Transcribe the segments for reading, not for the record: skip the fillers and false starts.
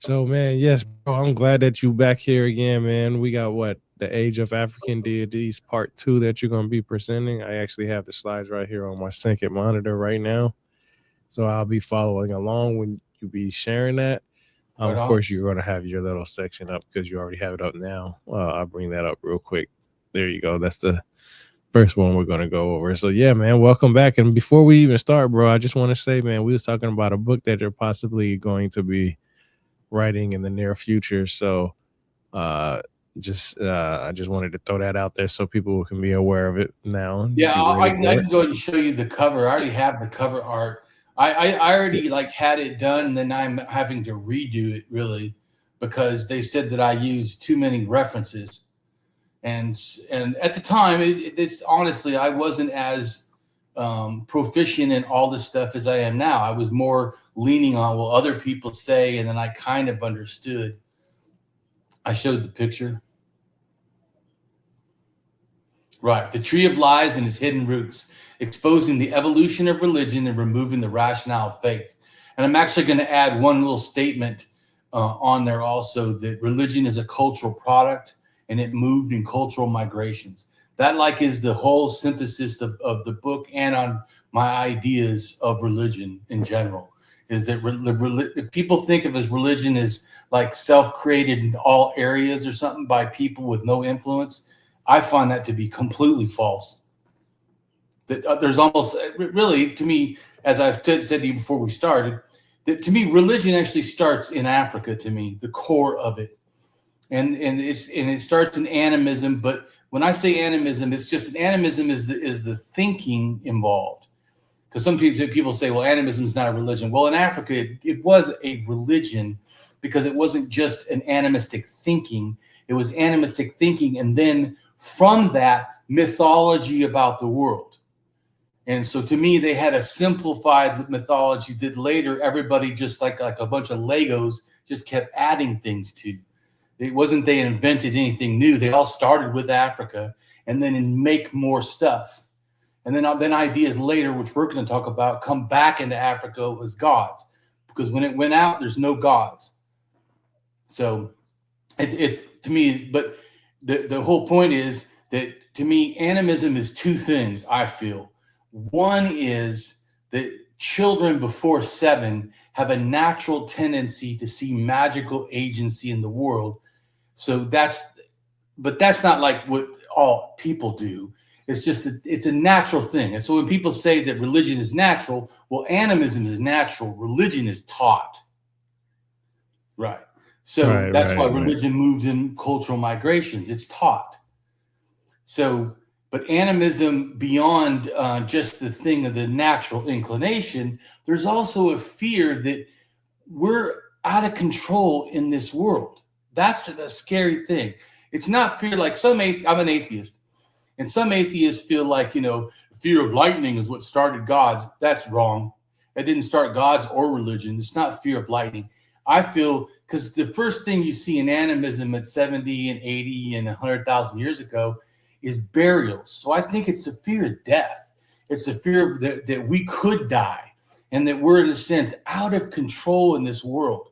So, man, yes, bro, I'm glad that you back here again, man. We got what the Age of African Deities Part 2 that you're gonna be presenting. I actually have the slides right here on my second monitor right now, so I'll be following along when you be sharing that. Right Of on. course, you're gonna have your little section up because you already have it up now. I'll bring that up real quick. There you go. That's the first one we're gonna go over. So yeah, man, welcome back. And before we even start, bro, I just want to say, man, we was talking about a book that you're possibly going to be writing in the near future. So uh I just wanted to throw that out there so people can be aware of it now and Yeah, be I, ready I for it. can go ahead and show you the cover. I already have the cover art. I already like had it done, and then I'm having to redo it really because they said that I used too many references. And at the time, it's honestly I wasn't as proficient in all this stuff as I am now. I was more leaning on what other people say, and then I kind of understood. I showed the picture. Right. The Tree of Lies and its hidden roots, exposing the evolution of religion and removing the rationale of faith. And I'm actually going to add one little statement on there also that religion is a cultural product and it moved in cultural migrations. That like is the whole synthesis of the book and on my ideas of religion in general. Is that people think of as religion as like self-created in all areas or something by people with no influence. I find that to be completely false. That there's almost really to me, as I've said to you before we started, that to me religion actually starts in Africa. To me, the core of it, and it starts in animism. But when I say animism, it's just an animism is the thinking involved. Because some people say, well, animism is not a religion. Well, in Africa, it was a religion because it wasn't just an animistic thinking. It was animistic thinking, and then from that mythology about the world. And so to me, they had a simplified mythology that later everybody just like a bunch of Legos just kept adding things to. It wasn't they invented anything new. They all started with Africa and then make more stuff. And then ideas later, which we're going to talk about, come back into Africa as gods. Because when it went out, there's no gods. So it's to me, but the whole point is that to me, animism is two things, I feel. One is that children before 7 have a natural tendency to see magical agency in the world. So but that's not like what all people do. It's just it's a natural thing. And so when people say that religion is natural, well, animism is natural. Religion is taught. Right. So Right, that's why right, right. religion moves in cultural migrations. It's taught. So, but animism beyond just the thing of the natural inclination, there's also a fear that we're out of control in this world. That's a scary thing. It's not fear like I'm an atheist, and some atheists feel like, fear of lightning is what started gods. That's wrong. It didn't start gods or religion. It's not fear of lightning. I feel because the first thing you see in animism at 70 and 80 and 100,000 years ago is burials. So I think it's a fear of death. It's a fear that we could die and that we're, in a sense, out of control in this world,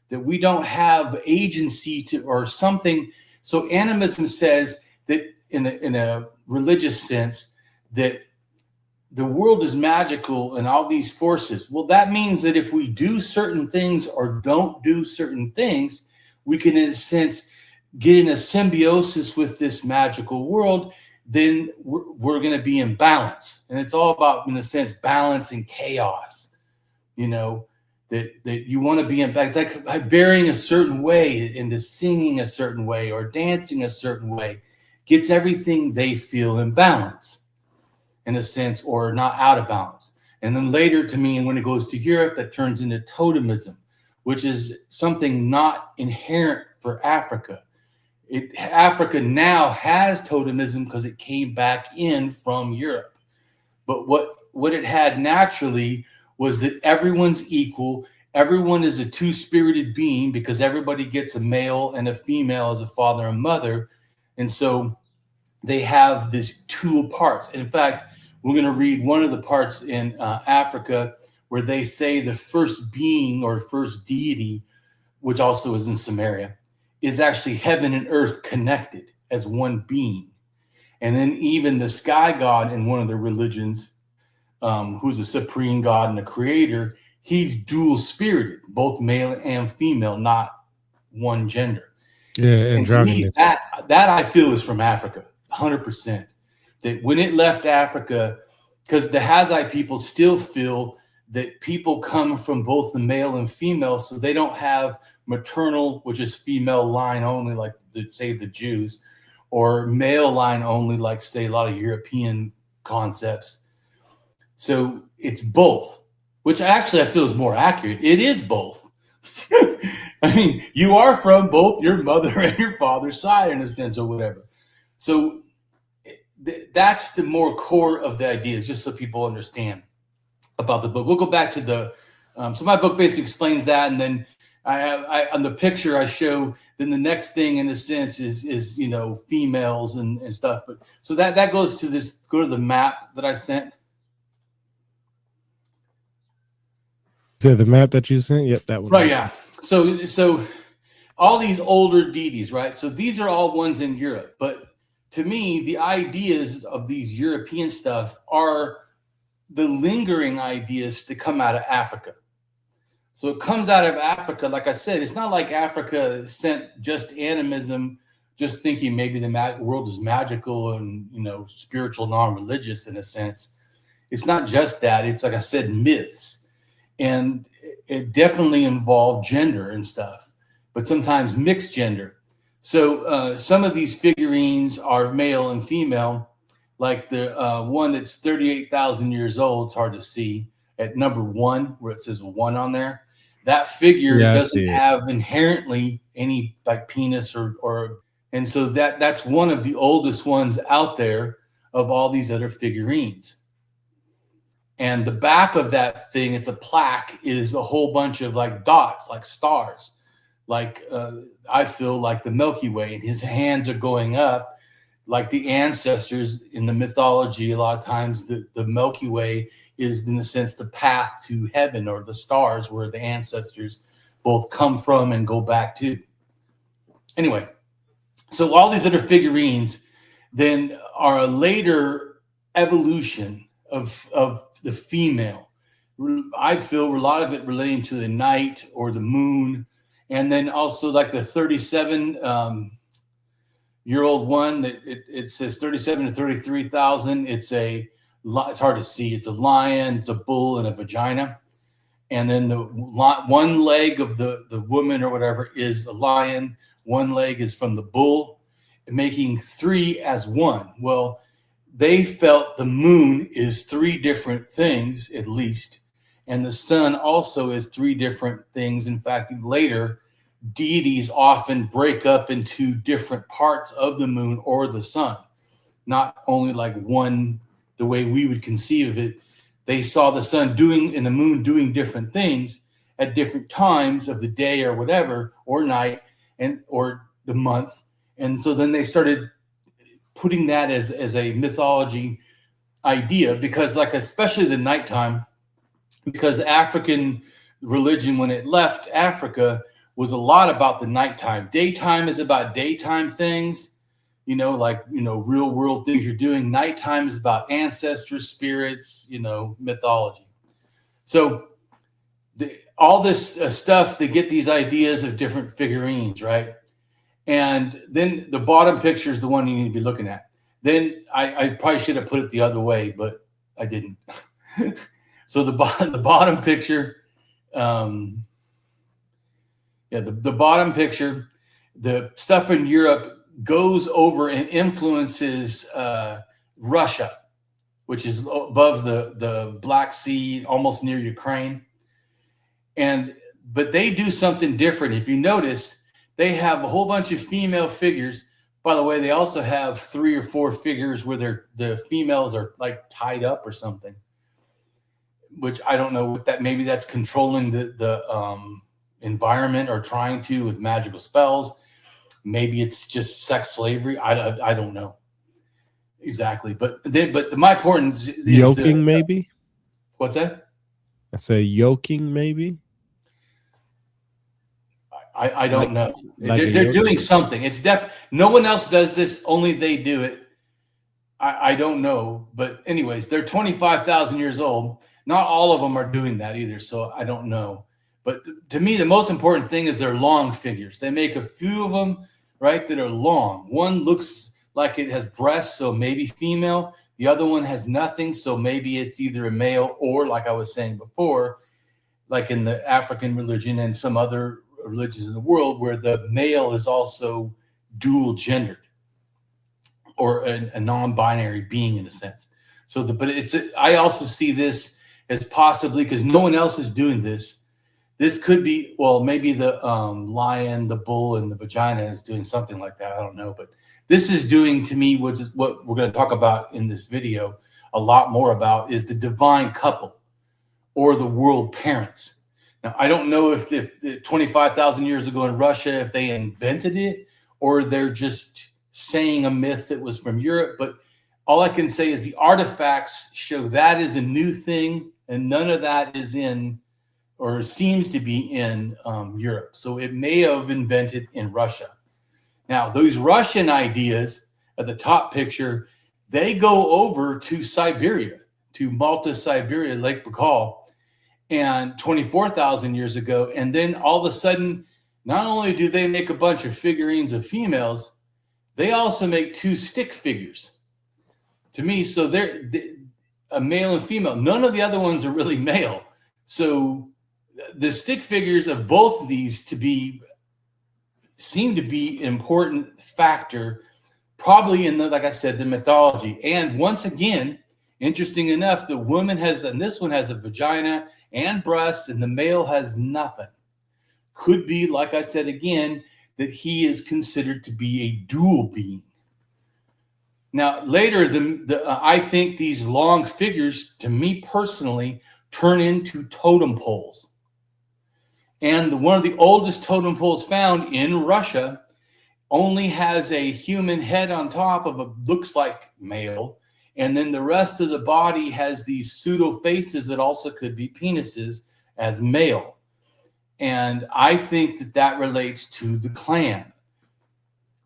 that we don't have agency to or something. So animism says that in a religious sense, that the world is magical and all these forces. Well, that means that if we do certain things or don't do certain things, we can, in a sense, get in a symbiosis with this magical world. Then we're going to be in balance. And it's all about, in a sense, balance and chaos. That you want to be in back, like burying a certain way into singing a certain way or dancing a certain way gets everything they feel in balance, in a sense, or not out of balance. And then later, to me, when it goes to Europe, that turns into totemism, which is something not inherent for Africa. Africa now has totemism because it came back in from Europe. But what it had naturally was that everyone's equal. Everyone is a two-spirited being because everybody gets a male and a female as a father and mother. And so they have these two parts. And in fact, we're going to read one of the parts in Africa where they say the first being or first deity which also is in Samaria, is actually heaven and earth connected as one being. And then even the sky god in one of the religions, who's a supreme god and a creator, he's dual spirited, both male and female, not one gender. Yeah, And to me, androgynous. that I feel is from Africa, 100%. That when it left Africa, because the Hazai people still feel that people come from both the male and female, so they don't have maternal, which is female line only, like say the Jews, or male line only, like say a lot of European concepts. So it's both, which actually I feel is more accurate. It is both. I mean, you are from both your mother and your father's side in a sense, or whatever. So that's the more core of the ideas, just so people understand about the book. We'll go back to the so my book basically explains that, and then I on the picture I show. Then the next thing, in a sense, is females and stuff. But so that goes to this. Go to the map that I sent. To the map that you sent? Yep, that one. Right, yeah. So all these older deities, right? So these are all ones in Europe. But to me, the ideas of these European stuff are the lingering ideas to come out of Africa. So it comes out of Africa. Like I said, it's not like Africa sent just animism, just thinking maybe the world is magical and spiritual, non-religious in a sense. It's not just that. It's, like I said, myths. And it definitely involved gender and stuff, but sometimes mixed gender. So some of these figurines are male and female, like the one that's 38,000 years old. It's hard to see at number 1, where it says 1 on there. That figure doesn't have inherently any like penis or and so that's one of the oldest ones out there of all these other figurines. And the back of that thing, it's a plaque, is a whole bunch of like dots, like stars, like I feel like the Milky Way, and his hands are going up like the ancestors in the mythology. A lot of times the Milky Way is, in a sense, the path to heaven, or the stars where the ancestors both come from and go back to. Anyway, so all these other figurines then are a later evolution of the female. I feel a lot of it relating to the night or the moon, and then also like the 37-year-old one that it says 37 to 33,000. It's hard to see. It's a lion, it's a bull, and a vagina. And then the one leg of the woman or whatever is a lion. One leg is from the bull, making 3 as 1. Well, they felt the moon is 3 different things, at least. And the sun also is 3 different things. In fact, later, deities often break up into different parts of the moon or the sun, not only like one, the way we would conceive of it. They saw the sun doing and the moon doing different things at different times of the day or whatever, or night, or the month. And so then they started putting that as a mythology idea, because like, especially the nighttime, because African religion, when it left Africa, was a lot about the nighttime. Daytime is about daytime things, like, real world things you're doing. Nighttime is about ancestors, spirits, mythology. So all this stuff, they get these ideas of different figurines, right? And then the bottom picture is the one you need to be looking at. Then I probably should have put it the other way, but I didn't. So the bottom picture, the bottom picture, the stuff in Europe goes over and influences Russia, which is above the Black Sea, almost near Ukraine. But they do something different. If you notice, they have a whole bunch of female figures. By the way, they also have 3 or 4 figures where the females are like tied up or something, which I don't know what that, maybe that's controlling the environment or trying to with magical spells. Maybe it's just sex slavery. I don't know exactly. But my point is yoking, maybe. What's that? I say yoking, maybe. I Like don't know. like a They're yoga. doing something. It's no one else does this. Only they do it. I don't know. But anyways, they're 25,000 years old. Not all of them are doing that either. So I don't know. But to me, the most important thing is they're long figures. They make a few of them, right, that are long. One looks like it has breasts, so maybe female. The other one has nothing, so maybe it's either a male or, like I was saying before, like in the African religion and some other religions in the world, where the male is also dual gendered or a non-binary being in a sense. So, but I also see this as possibly, because no one else is doing this. This could be, well, maybe the lion, the bull, and the vagina is doing something like that. I don't know, but this is doing to me, which is what we're going to talk about in this video a lot more about, is the divine couple or the world parents. Now, I don't know if 25,000 years ago in Russia, if they invented it or they're just saying a myth that was from Europe, but all I can say is the artifacts show that is a new thing, and none of that is in or seems to be in Europe. So it may have invented in Russia. Now, those Russian ideas at the top picture, they go over to Siberia, to Malta, Siberia, Lake Baikal, and 24,000 years ago. And then all of a sudden, not only do they make a bunch of figurines of females, they also make two stick figures. To me, so they're a male and female. None of the other ones are really male. So the stick figures of both of these seem to be an important factor, probably in the, like I said, the mythology. And once again, interesting enough, the woman has, and this one has a vagina and breasts, and the male has nothing. Could be, like I said again, that he is considered to be a dual being. Now, later, I think these long figures, to me personally, turn into totem poles. And one of the oldest totem poles found in Russia only has a human head on top of a, looks like male. And then the rest of the body has these pseudo faces that also could be penises as male. And I think that that relates to the clan.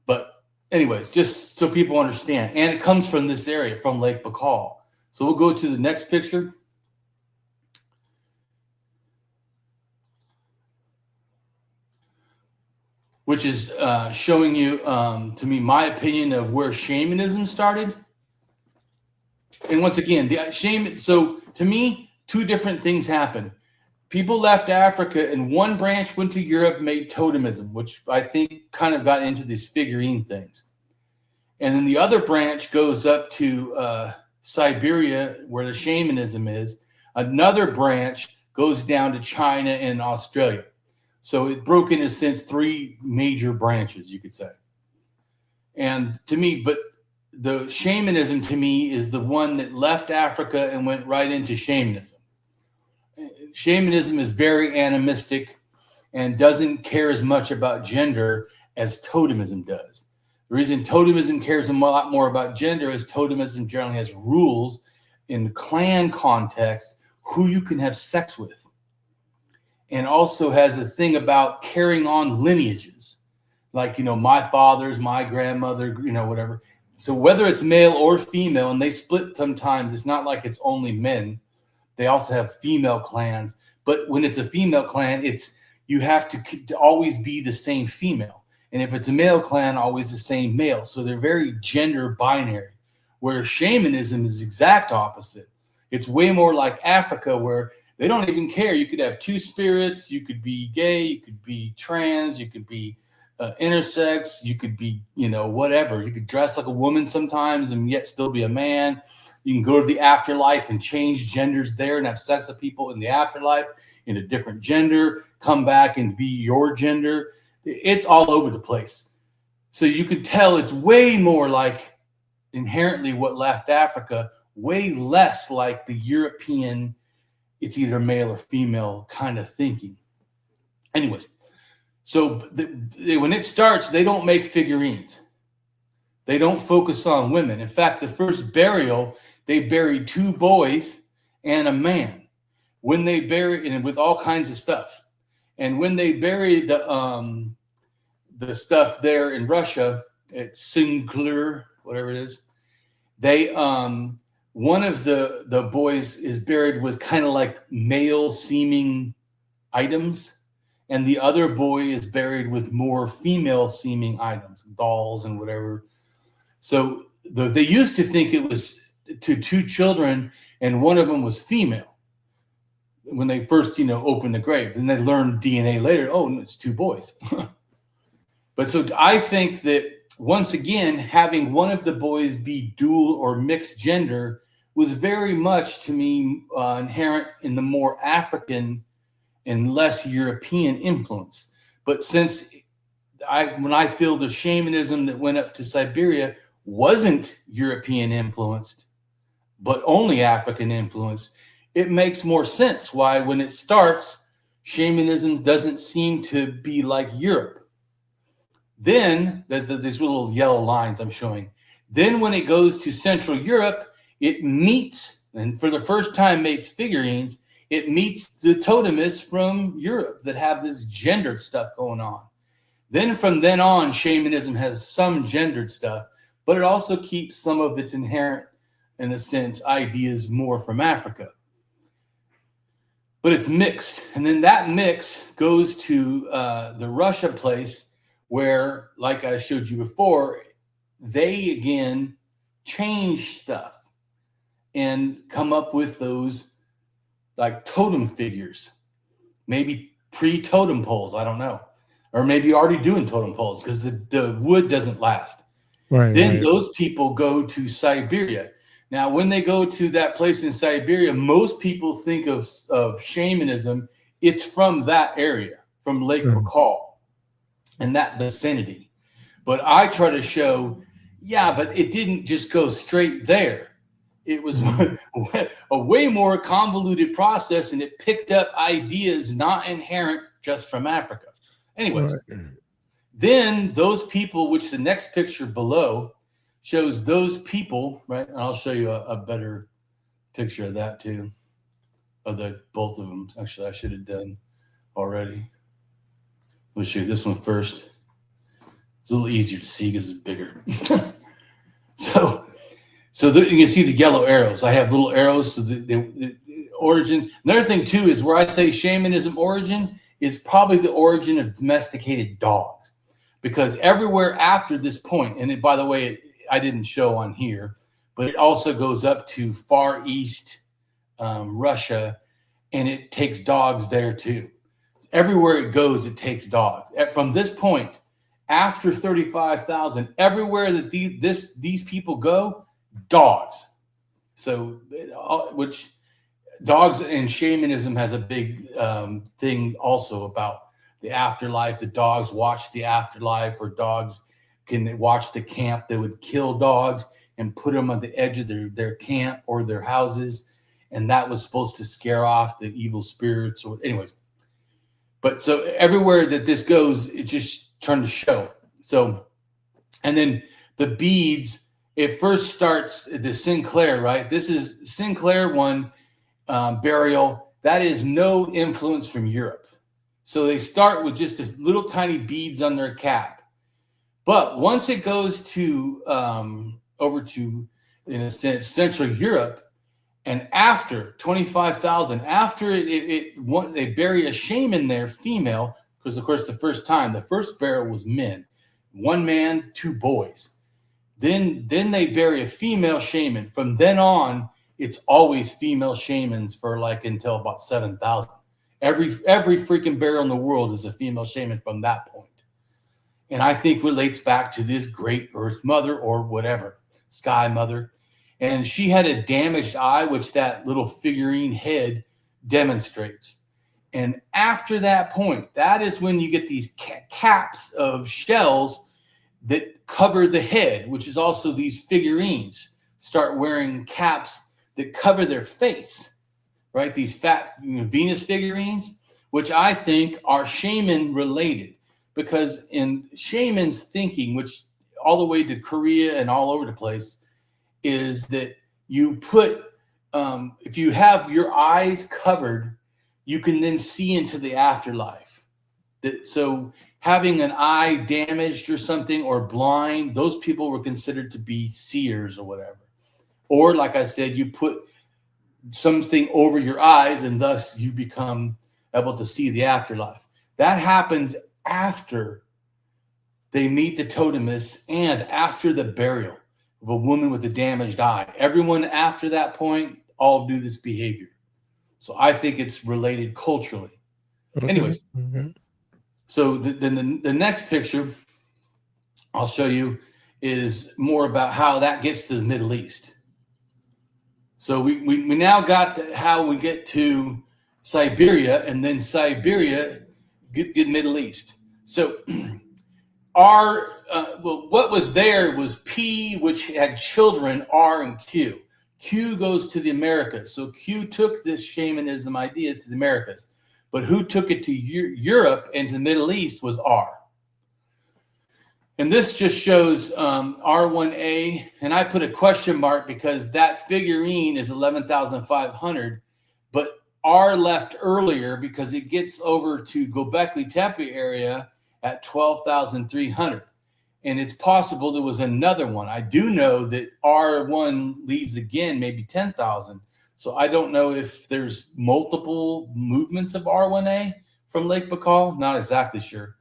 But anyways, just so people understand. And it comes from this area, from Lake Baikal. So we'll go to the next picture. Which is showing you, to me, my opinion of where shamanism started. And once again, the shaman. So to me, two different things happened. People left Africa, and one branch went to Europe, made totemism, which I think kind of got into these figurine things. And then the other branch goes up to Siberia, where the shamanism is. Another branch goes down to China and Australia. So it broke in a sense three major branches, you could say. And to me, but the shamanism to me is the one that left Africa and went right into shamanism. Shamanism is very animistic and doesn't care as much about gender as totemism does. The reason totemism cares a lot more about gender is totemism generally has rules in the clan context who you can have sex with. And also has a thing about carrying on lineages, like, my father's, my grandmother, whatever. So whether it's male or female, and they split sometimes, it's not like it's only men. They also have female clans. But when it's a female clan, you have to always be the same female. And if it's a male clan, always the same male. So they're very gender binary, where shamanism is exact opposite. It's way more like Africa, where they don't even care. You could have two spirits. You could be gay. You could be trans. You could be intersex. You could be, whatever. You could dress like a woman sometimes and yet still be a man. You can go to the afterlife and change genders there and have sex with people in the afterlife in a different gender, come back and be your gender. It's all over the place. So you could tell it's way more like inherently what left Africa, way less like the European, it's either male or female kind of thinking. Anyways, so when it starts, they don't make figurines. They don't focus on women. In fact, the first burial, they buried two boys and a man when they buried, and with all kinds of stuff. And when they buried the stuff there in Russia at Sinclair, whatever it is, they one of the boys is buried with kind of like male seeming items, and the other boy is buried with more female seeming items, dolls and whatever. So they used to think it was to two children, and one of them was female when they first, opened the grave. Then they learned DNA later. Oh, it's two boys. But so I think that once again, having one of the boys be dual or mixed gender was very much to me inherent in the more African and less European influence. But since when I feel the shamanism that went up to Siberia wasn't European influenced, but only African influenced, it makes more sense why when it starts, shamanism doesn't seem to be like Europe. Then there's these little yellow lines I'm showing. Then when it goes to Central Europe, it meets, and for the first time makes figurines, it meets the totemists from Europe that have this gendered stuff going on. Then from then on, shamanism has some gendered stuff, but it also keeps some of its inherent, in a sense, ideas more from Africa. But it's mixed. And then that mix goes to the Russia place where, like I showed you before, they again change stuff and come up with those like totem figures, maybe pre-totem poles, I don't know, or maybe already doing totem poles because the wood doesn't last. Right. Then those people go to Siberia. Now, when they go to that place in Siberia, most people think of shamanism. It's from that area, from Lake Baikal and that vicinity. But I try to show, but it didn't just go straight there. It was a way more convoluted process, and it picked up ideas not inherent just from Africa. Anyways, then those people, which the next picture below shows those people, right? And I'll show you a better picture of that too, of both of them. Actually, I should have done already. Let me show you this one first. It's a little easier to see because it's bigger. So you can see the yellow arrows. I have little arrows. So the origin. Another thing too is where I say shamanism origin is probably the origin of domesticated dogs, because everywhere after this point, and by the way, I didn't show on here, but it also goes up to Far East Russia, and it takes dogs there too. Everywhere it goes, it takes dogs. From this point, after 35,000, everywhere that these people go, dogs. So, which dogs and shamanism has a big thing also about the afterlife. The dogs watch the afterlife, or dogs can watch the camp. They would kill dogs and put them on the edge of their camp or their houses, and that was supposed to scare off the evil spirits. Or anyways, but so everywhere that this goes, it's just trying to show. So, and then the beads, it first starts the Sinclair, right? This is Sinclair one burial. That is no influence from Europe. So they start with just a little tiny beads on their cap. But once it goes to over to, in a sense, Central Europe, and after 25,000, after they bury a shaman there, female, because of course the first burial was men, one man, two boys. Then they bury a female shaman. From then on, it's always female shamans for like until about 7,000. Every freaking burial in the world is a female shaman from that point. And I think relates back to this great Earth Mother or whatever, Sky Mother. And she had a damaged eye, which that little figurine head demonstrates. And after that point, that is when you get these caps of shells that cover the head, which is also these figurines start wearing caps that cover their face, right? These fat Venus figurines, which I think are shaman related, because in shamans' thinking, which all the way to Korea and all over the place, is that you put, if you have your eyes covered, you can then see into the afterlife. So having an eye damaged or something or blind, those people were considered to be seers or whatever. Or like I said, you put something over your eyes and thus you become able to see the afterlife. That happens after they meet the totemists and after the burial of a woman with a damaged eye. Everyone after that point all do this behavior. So I think it's related culturally. Okay. Anyways, so the next picture I'll show you is more about how that gets to the Middle East. So we now got how we get to Siberia, and then Siberia get Middle East. So what was there was P, which had children, R and Q. Q goes to the Americas. So Q took this shamanism ideas to the Americas. But who took it to Europe and to the Middle East was R. And this just shows R1A. And I put a question mark because that figurine is 11,500. But R left earlier because it gets over to Göbekli Tepe area at 12,300. And it's possible there was another one. I do know that R1 leaves again, maybe 10,000. So I don't know if there's multiple movements of R1A from Lake Baikal. Not exactly sure.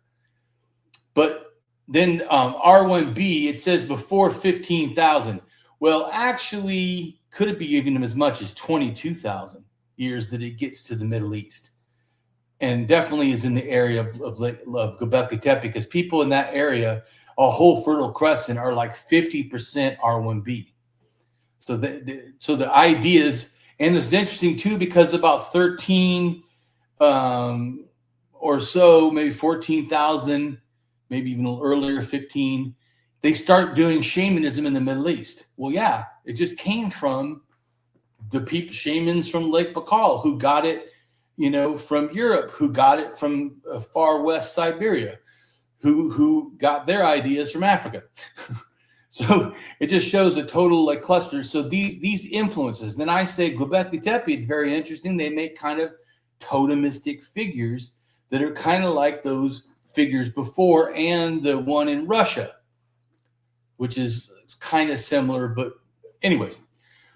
But then R1B, it says before 15,000. Well, actually, could it be even as much as 22,000 years that it gets to the Middle East? And definitely is in the area of Göbekli Tepe, because people in that area, a whole Fertile Crescent, are like 50% R1B. So the ideas, and it's interesting too, because about 13 or so, maybe 14,000, maybe even a little earlier, 15, they start doing shamanism in the Middle East. Well, yeah, it just came from the shamans from Lake Baikal who got it, from Europe, who got it from far west Siberia, who got their ideas from Africa. So it just shows a total cluster. So these influences. Then I say Göbekli Tepe, it's very interesting. They make kind of totemistic figures that are kind of like those figures before, and the one in Russia, which is kind of similar. But anyways,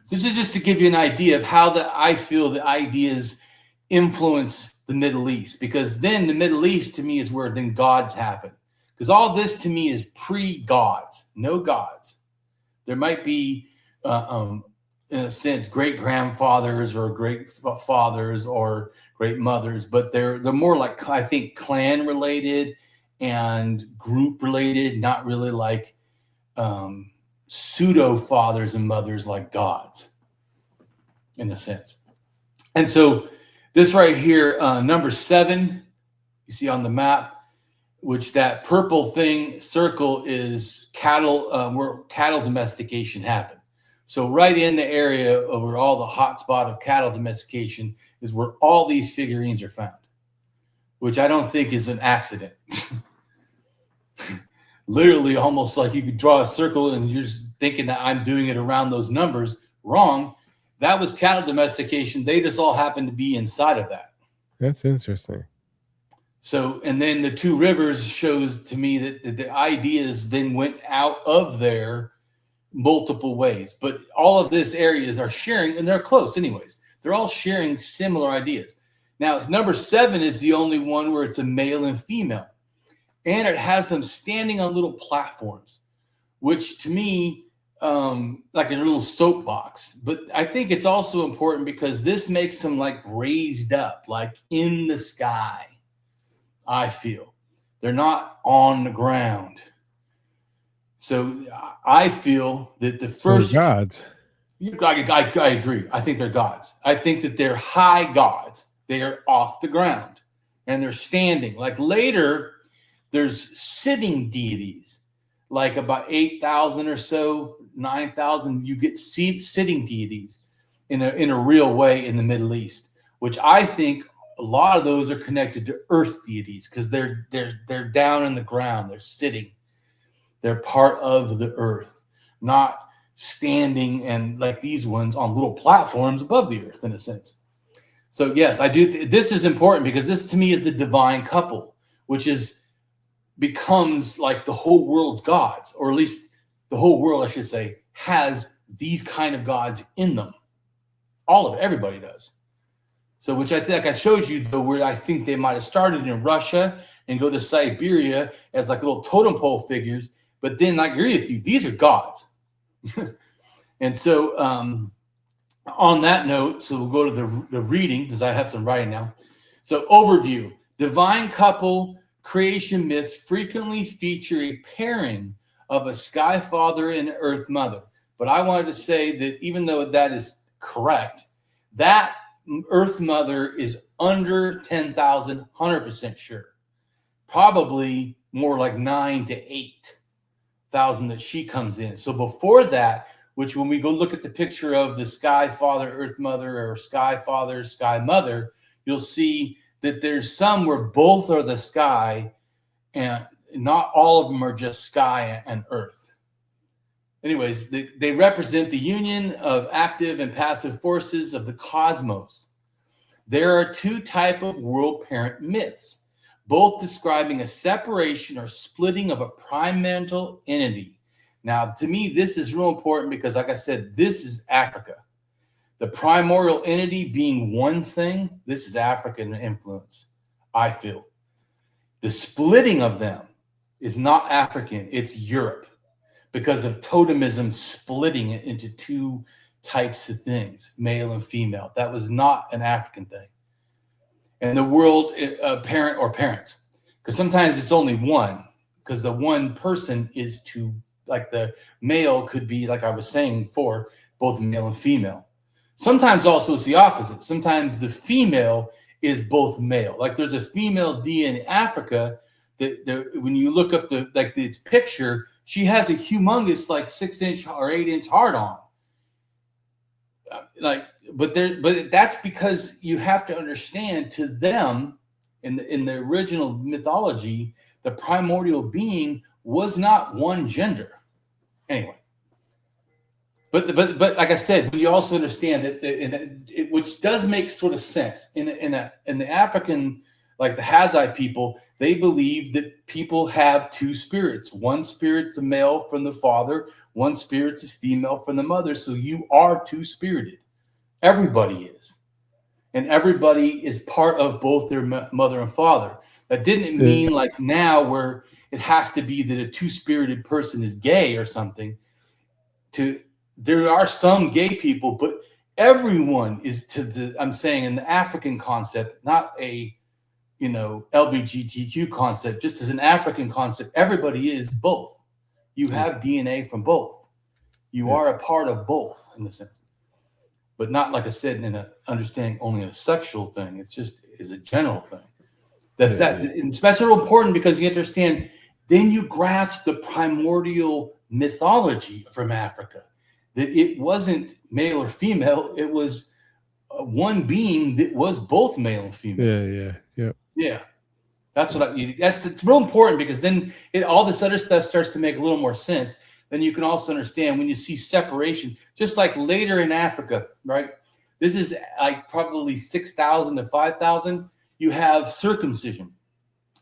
so this is just to give you an idea of how I feel the ideas influence the Middle East, because then the Middle East to me is where then gods happen. Because all this to me is pre-gods, no gods. There might be, in a sense, great grandfathers or great fathers or great mothers, but they're more like, I think, clan related and group related, not really like pseudo fathers and mothers like gods, in a sense. And so this right here, number 7, you see on the map, which that purple thing circle is cattle, where cattle domestication happened. So right in the area where all the hot spot of cattle domestication is where all these figurines are found, which I don't think is an accident. Literally almost like you could draw a circle and you're just thinking that I'm doing it around those numbers. Wrong. That was cattle domestication. They just all happened to be inside of that. That's interesting. So, and then the 2 rivers shows to me that the ideas then went out of there multiple ways. But all of these areas are sharing, and they're close anyways. They're all sharing similar ideas. Now, it's number 7 is the only one where it's a male and female. And it has them standing on little platforms, which to me, like a little soapbox. But I think it's also important because this makes them like raised up, like in the sky. I feel they're not on the ground. So I feel that the first gods. I agree. I think they're gods. I think that they're high gods. They are off the ground and they're standing. Like later, there's sitting deities, like about 8,000 or so, 9,000. You get sitting deities in a real way in the Middle East, which I think a lot of those are connected to earth deities because they're down in the ground. They're sitting. They're part of the earth, not standing and like these ones on little platforms above the earth in a sense. So yes, I do. This is important because this to me is the divine couple, which becomes like the whole world's gods, or at least the whole world, I should say, has these kind of gods in them. All of it, everybody does. So, which I think I showed you, though, where I think they might have started in Russia and go to Siberia as like little totem pole figures. But then I agree with you, these are gods. And so on that note, so we'll go to the reading, because I have some writing now. So overview, divine couple creation myths frequently feature a pairing of a sky father and earth mother. But I wanted to say that even though that is correct, that earth mother is under 10,000, 100% sure. Probably more like 9,000 to 8,000 that she comes in. So before that, which when we go look at the picture of the sky father, earth mother, or sky father, sky mother, you'll see that there's some where both are the sky, and not all of them are just sky and earth. Anyways, they represent the union of active and passive forces of the cosmos. There are two types of world parent myths, both describing a separation or splitting of a primordial entity. Now, to me, this is real important because, like I said, this is Africa. The primordial entity being one thing, this is African influence, I feel. The splitting of them is not African, it's Europe, because of totemism splitting it into two types of things, male and female. That was not an African thing. And the world parent or parents, because sometimes it's only one, because the one person is to, like the male could be, like I was saying before, both male and female. Sometimes also it's the opposite. Sometimes the female is both male. Like there's a female deity in Africa that when you look up its picture, she has a humongous 6-inch or 8-inch heart on. But that's because you have to understand, to them in the original mythology, the primordial being was not one gender. Anyway, but like I said, when you also understand that, which does make sort of sense in the African, like the Hazai people, they believe that people have two spirits. One spirit's a male from the father, one spirit's a female from the mother. So you are two-spirited. Everybody is, and everybody is part of both their mother and father. That didn't mean like now where it has to be that a two-spirited person is gay or something. There are some gay people, but everyone is I'm saying in the African concept, not a LGBTQ concept, just as an African concept, everybody is both. You have DNA from both. You are a part of both in the sense, but not, like I said, in a understanding only a sexual thing. It's just is a general thing. It's especially important because you understand. Then you grasp the primordial mythology from Africa, that it wasn't male or female. It was one being that was both male and female. Yeah. That's it's real important, because then all this other stuff starts to make a little more sense. Then you can also understand when you see separation, just like later in Africa, right? This is like probably 6,000 to 5,000. You have circumcision.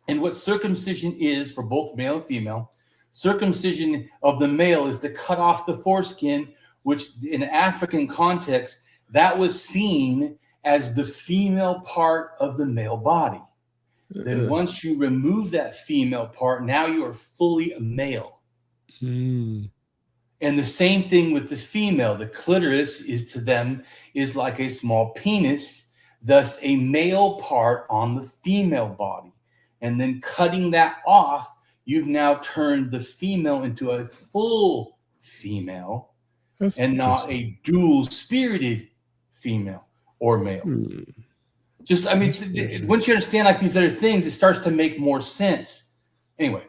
And what circumcision is for both male and female, circumcision of the male is to cut off the foreskin, which in African context, that was seen as the female part of the male body. Then once you remove that female part, now you are fully a male. And the same thing with the female. The clitoris is to them is like a small penis, thus a male part on the female body. And then cutting that off, you've now turned the female into a full female. That's and not a dual-spirited female or male. Just, I mean, once you understand like these other things, it starts to make more sense. Anyway.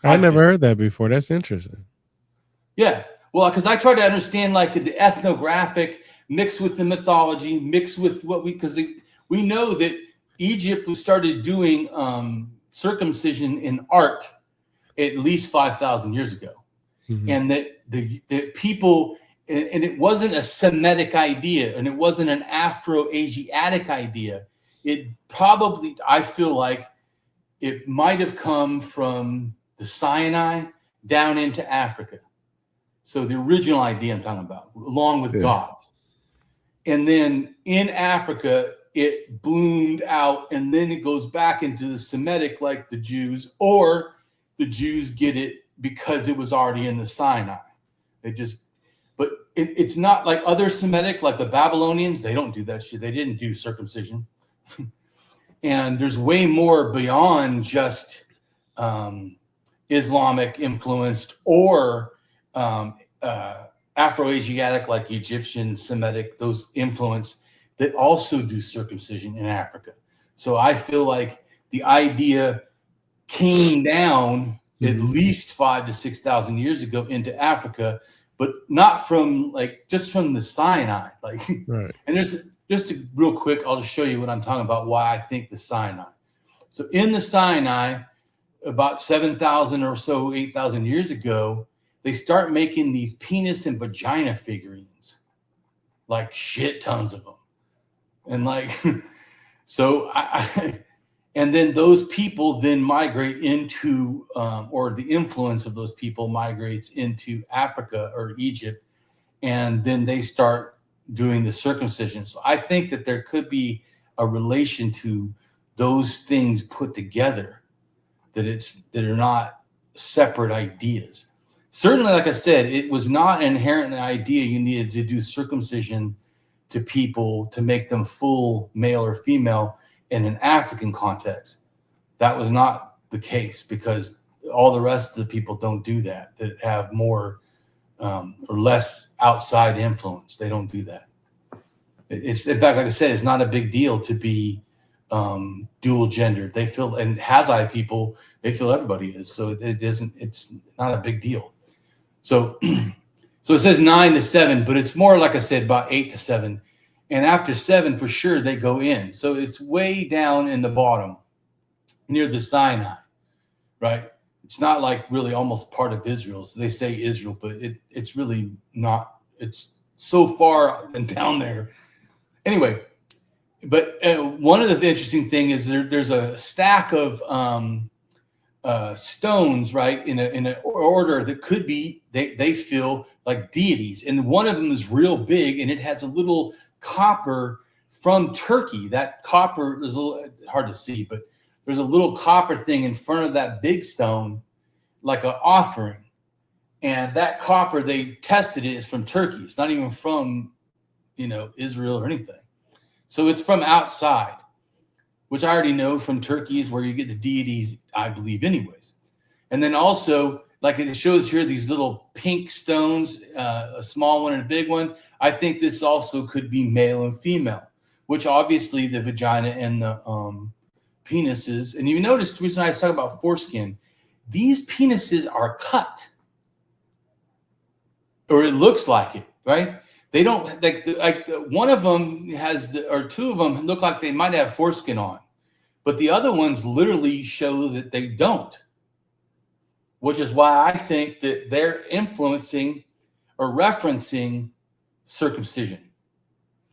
I never heard that before. That's interesting. Yeah. Well, because I try to understand like the ethnographic mixed with the mythology, mixed with because we know that Egypt started doing circumcision in art at least 5,000 years ago. And that the people, and it wasn't a Semitic idea, and it wasn't an Afro-Asiatic idea. It probably, I feel like, it might have come from the Sinai down into Africa. So the original idea I'm talking about, along with gods. And then in Africa, it bloomed out, and then it goes back into the Semitic like the Jews, or the Jews get it because it was already in the Sinai. But it's not like other Semitic, like the Babylonians. They don't do that shit. They didn't do circumcision. And there's way more beyond just Islamic influenced or Afro-Asiatic, like Egyptian, Semitic, those influence that also do circumcision in Africa. So I feel like the idea came down at least 5,000 to 6,000 years ago into Africa, but not from just from the Sinai. And there's just real quick, I'll just show you what I'm talking about, why I think the Sinai. So in the Sinai, about 7,000 or so, 8,000 years ago, they start making these penis and vagina figurines, like shit tons of them. And so and then those people then migrate into, or the influence of those people migrates into Africa or Egypt, and then they start doing the circumcision. So I think that there could be a relation to those things put together, that are not separate ideas. Certainly, like I said, it was not an inherent idea you needed to do circumcision to people to make them full male or female in an African context. That was not the case, because all the rest of the people don't do that have more or less outside influence. They don't do that. It's, in fact, like I said, it's not a big deal to be dual gendered. They feel, and Hazai people, they feel everybody is. So it's not a big deal. So it says 9 to 7, but it's more, like I said, about 8 to 7. And after 7, for sure, they go in. So it's way down in the bottom near the Sinai, right? It's not like really almost part of Israel. So they say Israel, but it's really not. It's so far and down there. Anyway, but one of the interesting thing is there's a stack of stones, right, in an order that could be, they feel like deities. And one of them is real big, and it has a little copper from Turkey. That copper is a little hard to see, but there's a little copper thing in front of that big stone, like an offering. And that copper, they tested it, is from Turkey. It's not even from, Israel or anything. So it's from outside, which I already know from Turkey is where you get the deities, I believe, anyways. And then also, like it shows here, these little pink stones, a small one and a big one. I think this also could be male and female, which obviously the vagina and the penises. And you notice the reason I was talking about foreskin, these penises are cut, or it looks like it, right? They don't, one of them has, or two of them look like they might have foreskin on, but the other ones literally show that they don't, which is why I think that they're influencing or referencing circumcision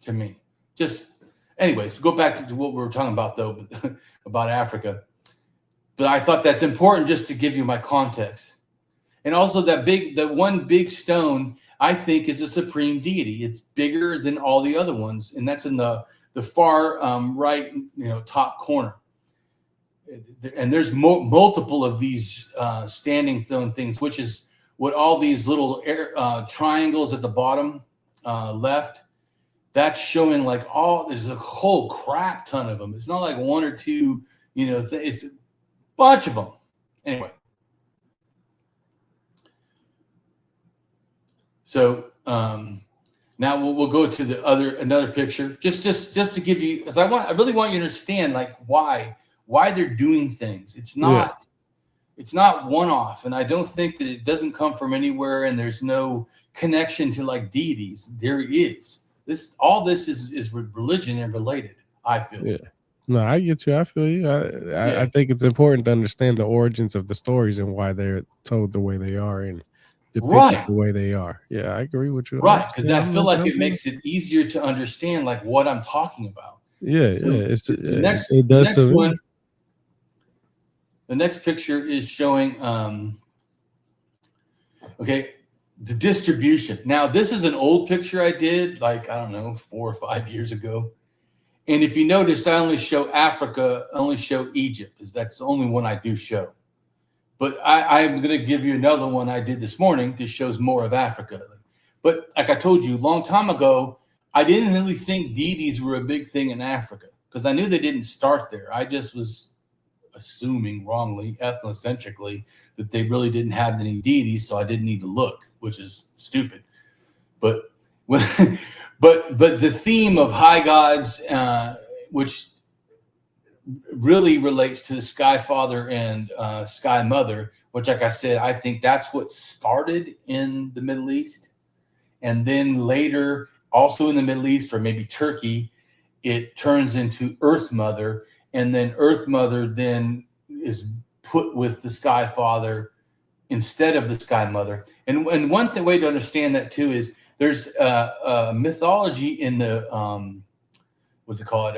to me. Just, anyways, go back to what we were talking about, though, about Africa. But I thought that's important just to give you my context. And also that one big stone, I think, is a supreme deity. It's bigger than all the other ones, and that's in the far right, top corner. And there's multiple of these standing stone things, which is what all these little triangles at the bottom left. That's showing there's a whole crap ton of them. It's not like one or two, it's a bunch of them. Anyway. So now we'll go to another picture, just to give you, because I really want you to understand why they're doing things. It's not one-off, and I don't think that it doesn't come from anywhere, and there's no connection to deities. There is. All this is religion and related, I feel. Yeah. No, I get you. I feel you. I think it's important to understand the origins of the stories and why they're told the way they are and depicted the way they are. Yeah, I agree with you. Right, because I feel like it makes it easier to understand what I'm talking about. Yeah, So yeah. it does. The next one, The next picture is showing, okay, the distribution. Now, this is an old picture I did, like, I don't know, 4 or 5 years ago. And if you notice, I only show Africa, I only show Egypt, because that's the only one I do show. But I'm going to give you another one I did this morning that shows more of Africa. But like I told you a long time ago, I didn't really think deities were a big thing in Africa because I knew they didn't start there. I just was assuming wrongly, ethnocentrically, that they really didn't have any deities, so I didn't need to look, which is stupid. But when, but the theme of high gods, which really relates to the Sky Father and Sky Mother, which, like I said, I think that's what started in the Middle East. And then later, also in the Middle East or maybe Turkey, it turns into Earth Mother. And then Earth Mother then is put with the Sky Father instead of the Sky Mother. And one way to understand that too is there's a mythology in the, what's it called?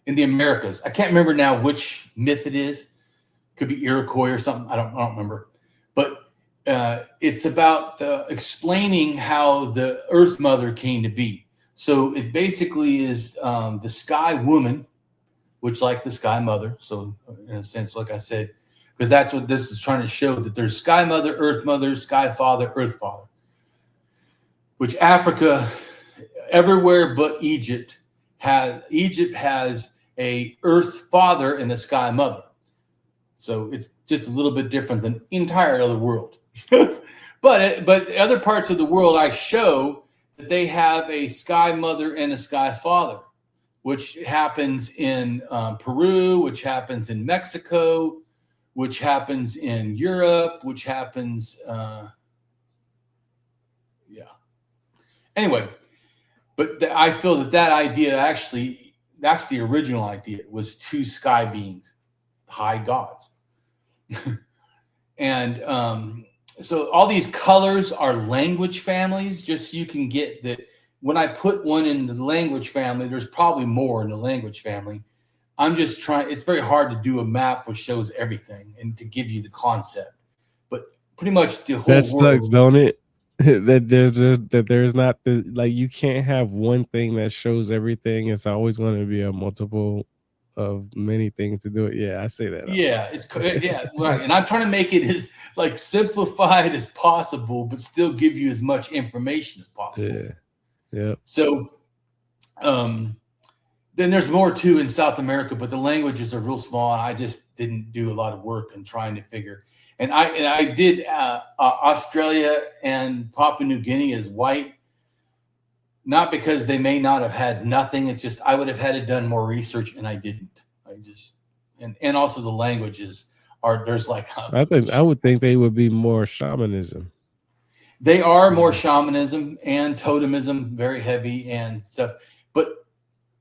In the Americas. I can't remember now which myth it is. Could be Iroquois or something. I don't remember. But it's about explaining how the Earth Mother came to be. So it basically is the Sky Woman, which like the Sky Mother. So in a sense, like I said, because that's what this is trying to show, that there's Sky Mother, Earth Mother, Sky Father, Earth Father. Which Africa, everywhere but Egypt has a Earth Father and a Sky Mother. So it's just a little bit different than the entire other world. but other parts of the world, I show that they have a Sky Mother and a Sky Father, which happens in Peru, which happens in Mexico, which happens in Europe, which happens, Anyway, but I feel that idea actually, that's the original idea, was two sky beings, high gods. And so all these colors are language families, just so you can get that when I put one in the language family, there's probably more in the language family. I'm just trying, it's very hard to do a map which shows everything and to give you the concept. But pretty much the whole That sucks, don't it? that there's not the, like, you can't have one thing that shows everything. It's always going to be a multiple of many things to do it. Yeah, I say that. Yeah, right. And I'm trying to make it as like simplified as possible, but still give you as much information as possible. Yeah. So, then there's more too in South America, but the languages are real small, and I just didn't do a lot of work in trying to figure. And I did Australia and Papua New Guinea as white, not because they may not have had nothing. It's just I would have had to done more research, and I didn't. I just and also the languages are, there's like, I would think they would be more shamanism. They are more shamanism and totemism, very heavy and stuff. But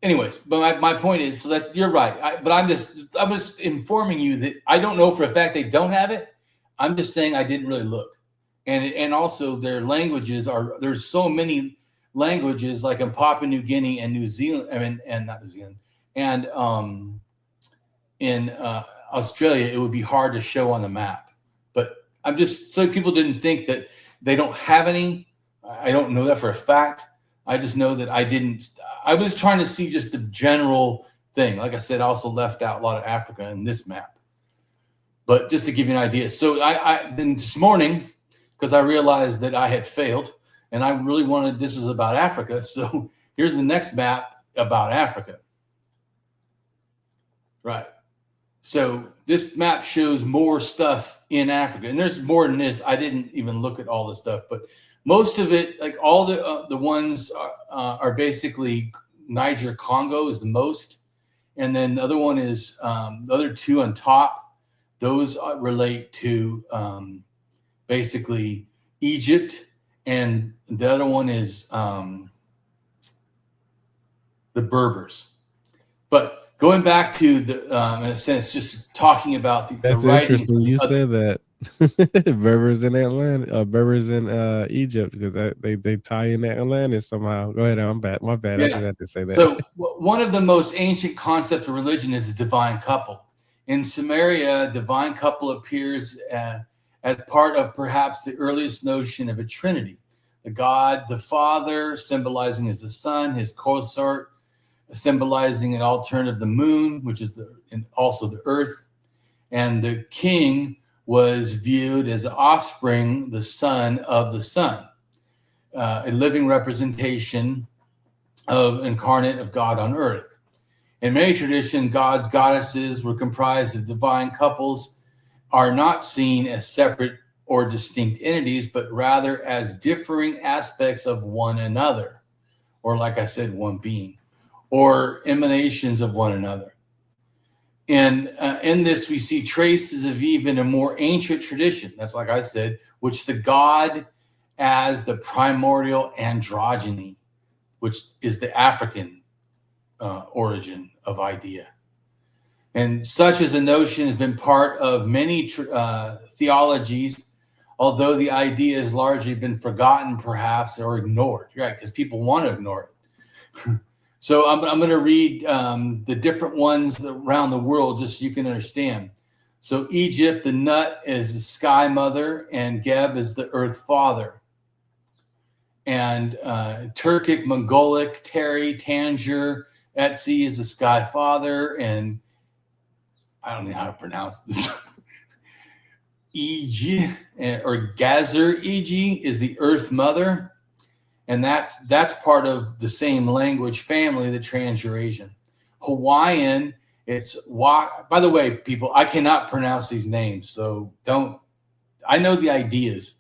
anyways, but my point is, so that's, you're right. I'm just informing you that I don't know for a fact they don't have it. I'm just saying I didn't really look. And also their languages are, there's so many languages, like in Papua New Guinea and New Zealand, and not New Zealand, and in Australia, it would be hard to show on the map. But I'm just, so people didn't think that they don't have any. I don't know that for a fact. I just know that I was trying to see just the general thing. Like I said, I also left out a lot of Africa in this map. But just to give you an idea. So then this morning, because I realized that I had failed and I really wanted, this is about Africa. So here's the next map about Africa. Right. So this map shows more stuff in Africa. And there's more than this. I didn't even look at all the stuff, but most of it, like all the ones are basically Niger, Congo is the most. And then the other one is the other two on top. Those relate to basically Egypt. And the other one is the Berbers. But going back to the, in a sense, just talking about That's interesting. You said that. Berbers in Atlanta, Berbers in Egypt, because they tie in Atlantis somehow. Go ahead, I'm bad. My bad. Yeah. I just had to say that. So one of the most ancient concepts of religion is the divine couple. In Samaria, a divine couple appears as part of perhaps the earliest notion of a trinity. The God, the Father, symbolizing as the Son, his consort, symbolizing an alternative, the moon, which is and also the earth. And the king was viewed as the offspring, the son of the Son, a living representation of incarnate of God on earth. In many traditions, gods, goddesses were comprised of divine couples, are not seen as separate or distinct entities, but rather as differing aspects of one another, or like I said, one being, or emanations of one another. And in this, we see traces of even a more ancient tradition. That's like I said, which the god as the primordial androgyny, which is the African origin of idea. And such as a notion has been part of many theologies, although the idea has largely been forgotten, perhaps, or ignored, right? Because people want to ignore it. So I'm going to read the different ones around the world just so you can understand. So Egypt, the Nut is the sky mother, and Geb is the earth father. And Turkic, Mongolic, Teri, Tanger, Etsi is the sky father, and I don't know how to pronounce this. Iji or Gazer Iji is the earth mother, and that's part of the same language family, the Trans-Eurasian. Hawaiian, it's by the way, people, I cannot pronounce these names, so don't. I know the ideas.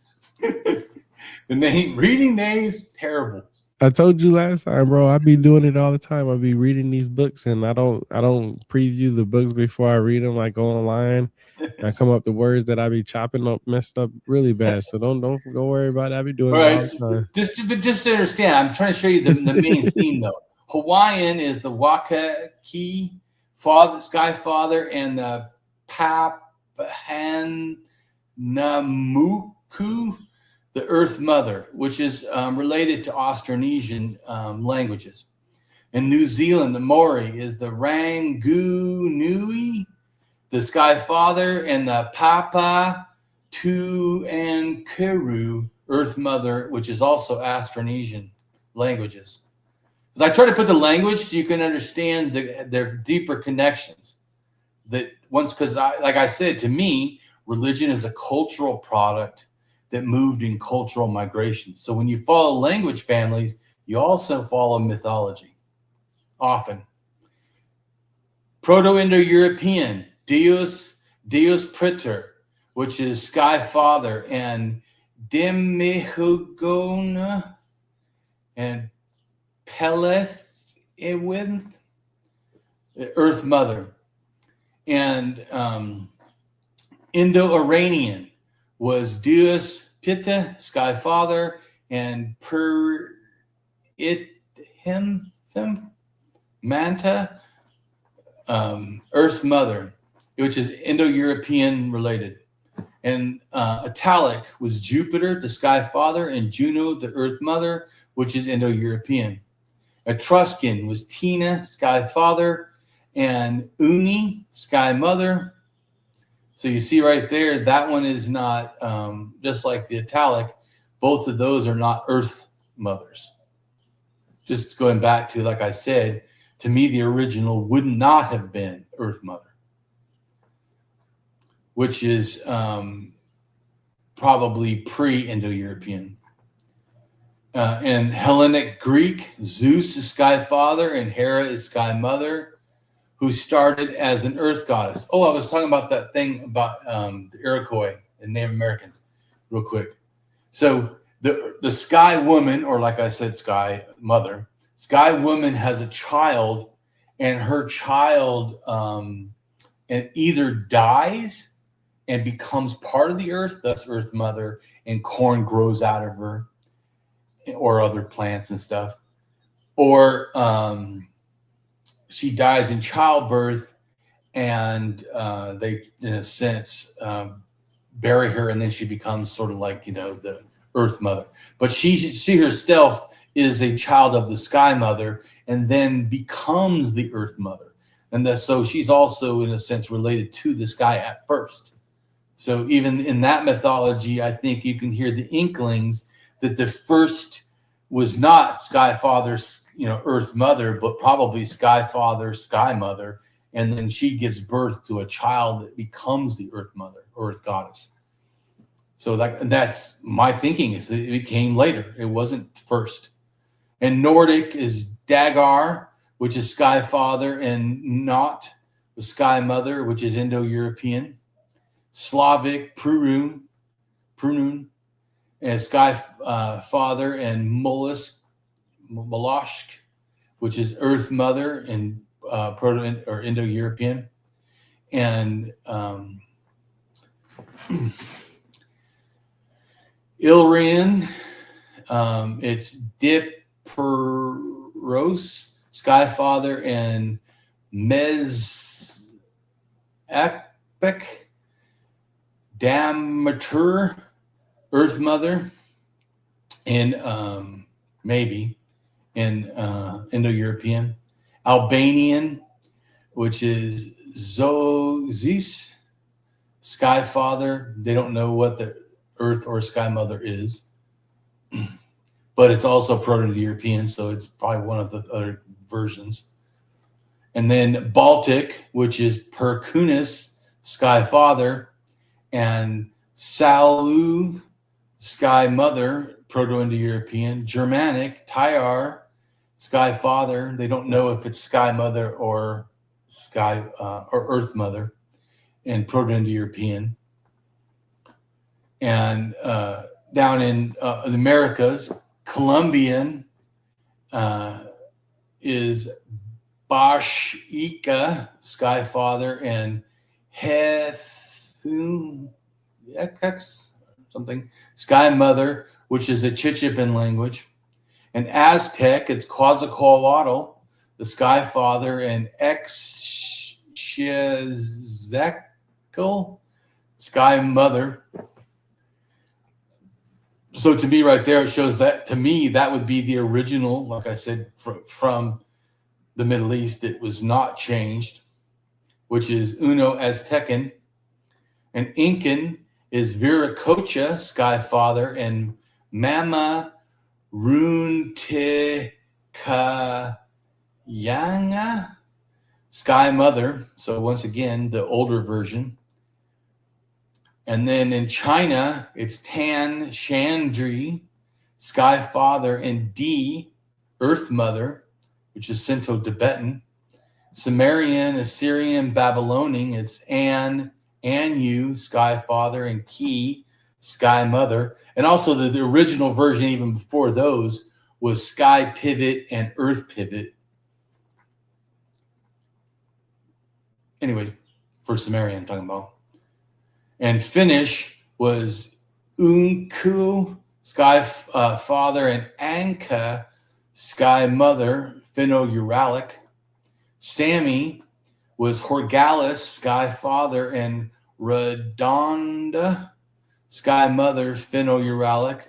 Reading names, terrible. I told you last time, bro. I be doing it all the time. I be reading these books, and I don't preview the books before I read them. Like go online, I come up the words that I be chopping up, messed up really bad. So don't worry about it. I be doing it all the time. Just to understand, I'm trying to show you the main theme though. Hawaiian is the Wakaki, father, sky father, and the Papahannamuku, the earth mother, which is related to Austronesian languages. In New Zealand, the Maori is the Rangunui, the sky father, and the Papa Tuankaru, earth mother, which is also Austronesian languages. I try to put the language so you can understand their deeper connections. That once, because like I said, to me, religion is a cultural product that moved in cultural migration. So when you follow language families, you also follow mythology, often. Proto-Indo-European, Deus Praetor, which is sky father, and Demihugona, and Peleth, earth mother. And Indo-Iranian was Deus Pitta, sky father, and Manta, earth mother, which is Indo-European related. And Italic was Jupiter, the sky father, and Juno, the earth mother, which is Indo-European. Etruscan was Tina, sky father, and Uni, sky mother. So you see right there, that one is not, just like the Italic, both of those are not earth mothers. Just going back to, like I said, to me, the original would not have been earth mother, which is probably pre-Indo-European. In Hellenic Greek, Zeus is sky father and Hera is sky mother, who started as an earth goddess. Oh, I was talking about that thing about the Iroquois and Native Americans real quick. So the sky woman, or like I said, sky mother, sky woman has a child, and her child and either dies and becomes part of the earth, thus earth mother, and corn grows out of her, or other plants and stuff, or she dies in childbirth, and they, in a sense, bury her, and then she becomes sort of like, the earth mother. But she herself is a child of the sky mother, and then becomes the earth mother. And so she's also, in a sense, related to the sky at first. So even in that mythology, I think you can hear the inklings that the first was not Sky Father, Earth Mother, but probably Sky Father, Sky Mother, and then she gives birth to a child that becomes the Earth Mother, Earth Goddess. So that's my thinking, is that it came later. It wasn't first. And Nordic is Dagar, which is Sky Father, and Not, the Sky Mother, which is Indo-European. Slavic, Prunun, and Sky Father, and Molosh, which is Earth Mother and Proto or Indo-European, and Ilrian, it's Dipperos, Sky Father, and Mezekbek, Damatur, Earth Mother, and maybe in Indo-European. Albanian, which is Zozis, Sky Father. They don't know what the Earth or Sky Mother is, but it's also Proto-European, so it's probably one of the other versions. And then Baltic, which is Perkunis, Sky Father, and Salu, Sky Mother, Proto-Indo-European. Germanic, Tyar, Sky Father. They don't know if it's Sky Mother or Sky or Earth Mother, and Proto-Indo-European. And down in the Americas, Colombian is Bashika, Sky Father, and Hethun, something, Sky Mother, which is a Chichipan language. And Aztec, it's Quetzalcoatl, the Sky Father, and Exchequal, Sky Mother. So to me, right there, it shows that, to me, that would be the original, like I said, from the Middle East. It was not changed, which is Uno Aztecan. And Incan is Viracocha, Sky Father, and Mama Runtekayanga, Sky Mother. So once again, the older version. And then in China, it's Tan Shandri, Sky Father, and D, Earth Mother, which is Sinto-Tibetan. Sumerian, Assyrian, Babylonian, it's Anu, Sky Father, and Ki, Sky Mother. And also the original version, even before those, was Sky Pivot and Earth Pivot. Anyways, for Sumerian, I'm talking about. And Finnish was Unku, Sky Father, and Anka, Sky Mother, Finno-Uralic. Sami was Horgalis, Sky Father, and Redonda, Sky Mother, Finno-Uralic.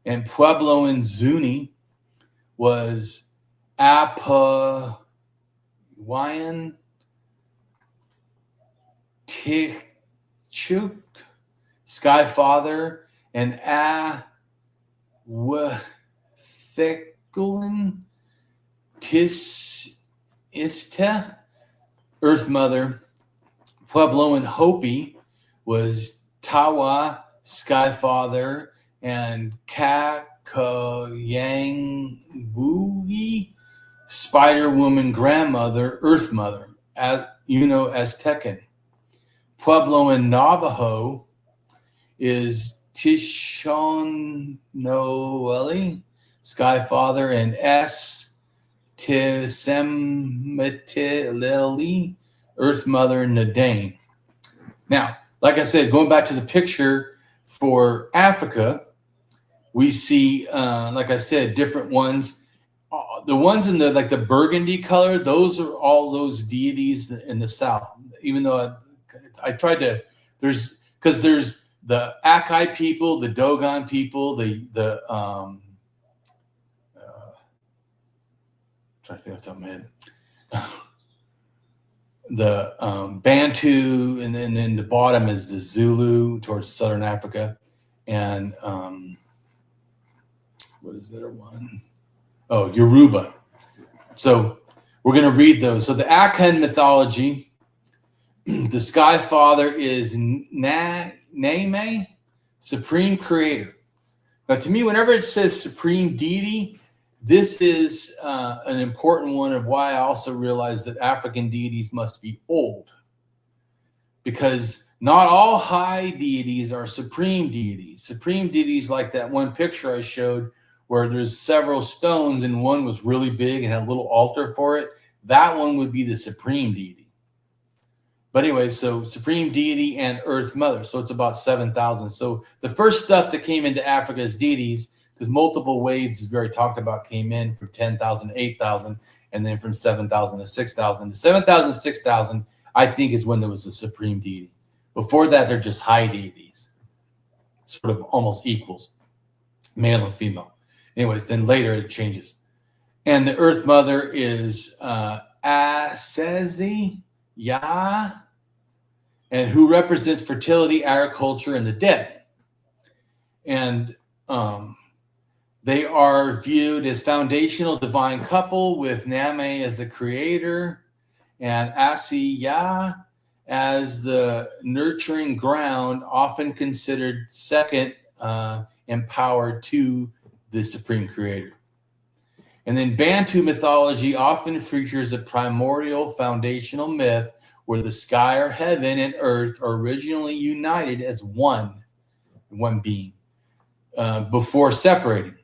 And Puebloan Zuni was Apawayan, Chuk, Sky Father, and Awathekulin, Ista, Earth Mother. Puebloan Hopi was Tawa, Sky Father, and Kakoyangbugi, Spider Woman Grandmother, Earth Mother, Aztecan. Puebloan Navajo is Tishonoeli, Sky Father, and S. Tisemetileli, Earth Mother, Nadane. Now, like I said, going back to the picture for Africa, we see, like I said, different ones. The ones in the burgundy color, those are all those deities in the south. Even though I tried to, there's the Akai people, the Dogon people, trying to think off the top of my head. Bantu, and then the bottom is the Zulu towards Southern Africa, and what is the other one? Oh, Yoruba. So we're going to read those. So the Akan mythology, the Sky Father is Name, supreme creator. Now, to me, whenever it says supreme deity, this is an important one of why I also realize that African deities must be old, because not all high deities are supreme deities. Supreme deities, like that one picture I showed where there's several stones and one was really big and had a little altar for it, that one would be the supreme deity. But anyway, so supreme deity and earth mother. So it's about 7,000. So the first stuff that came into Africa as deities, because multiple waves, as we already talked about, came in from 10,000 to 8,000, and then from 7,000 to 6,000. The 7,000 to 6,000, I think, is when there was a supreme deity. Before that, they're just high deities, sort of almost equals, male and female. Anyways, then later it changes. And the earth mother is Asezi Yah, and who represents fertility, agriculture, and the dead. And they are viewed as foundational divine couple, with Name as the creator and Asiya as the nurturing ground, often considered second in power to the supreme creator. And then Bantu mythology often features a primordial foundational myth where the sky or heaven and earth are originally united as one being before separating.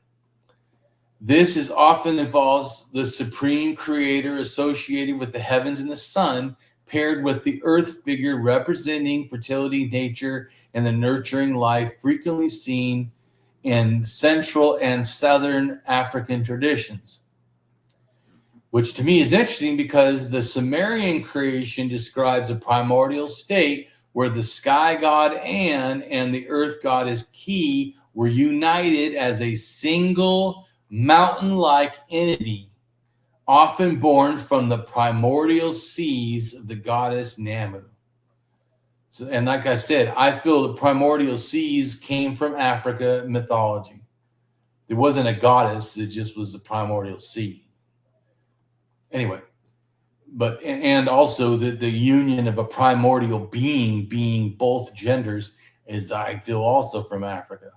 This is often involves the supreme creator associated with the heavens and the sun, paired with the earth figure representing fertility, nature, and the nurturing life frequently seen in Central and Southern African traditions. Which to me is interesting, because the Sumerian creation describes a primordial state where the sky god An and the earth goddess Ki were united as a single mountain-like entity, often born from the primordial seas of the goddess Namu. So, and like I said, I feel the primordial seas came from Africa mythology. It wasn't a goddess, it just was the primordial sea. Anyway, but and also the union of a primordial being both genders is, I feel, also from Africa.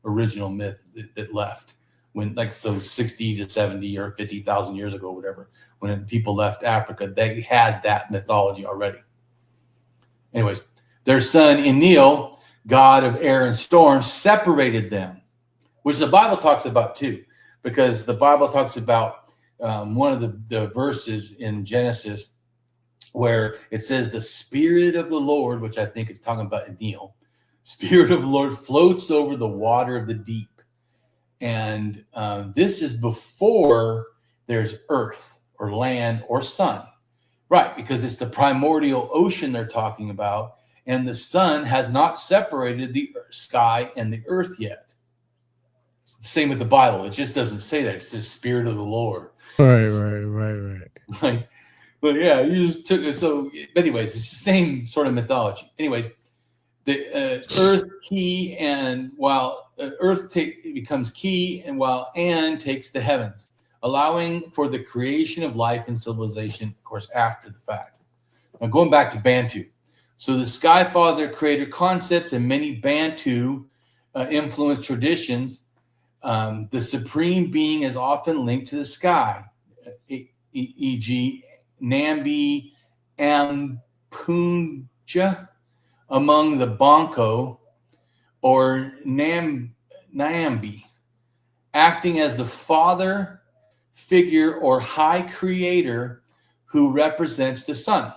Original myth that left when, like, so 60 to 70 or 50,000 years ago, whatever, when people left Africa, they had that mythology already. Anyways, their son Enlil, god of air and storm, separated them, which the Bible talks about too, because the Bible talks about one of the verses in Genesis where it says the Spirit of the Lord, which I think is talking about Enlil, Spirit of the Lord floats over the water of the deep. And this is before there's earth or land or sun. Right, because it's the primordial ocean they're talking about, and the sun has not separated the sky and the earth yet. It's the same with the Bible. It just doesn't say that. It says Spirit of the Lord. Right. Like, but yeah, you just took it. So, anyways, it's the same sort of mythology. Anyways, the earth key, and while earth becomes key, and while An takes the heavens, allowing for the creation of life and civilization, of course, after the fact. Now, going back to Bantu. So the Sky Father creator concepts and many Bantu influenced traditions, the supreme being is often linked to the sky, e.g. Nambi Ampunja among the Banco, or Nambi, acting as the father figure or high creator who represents the sun.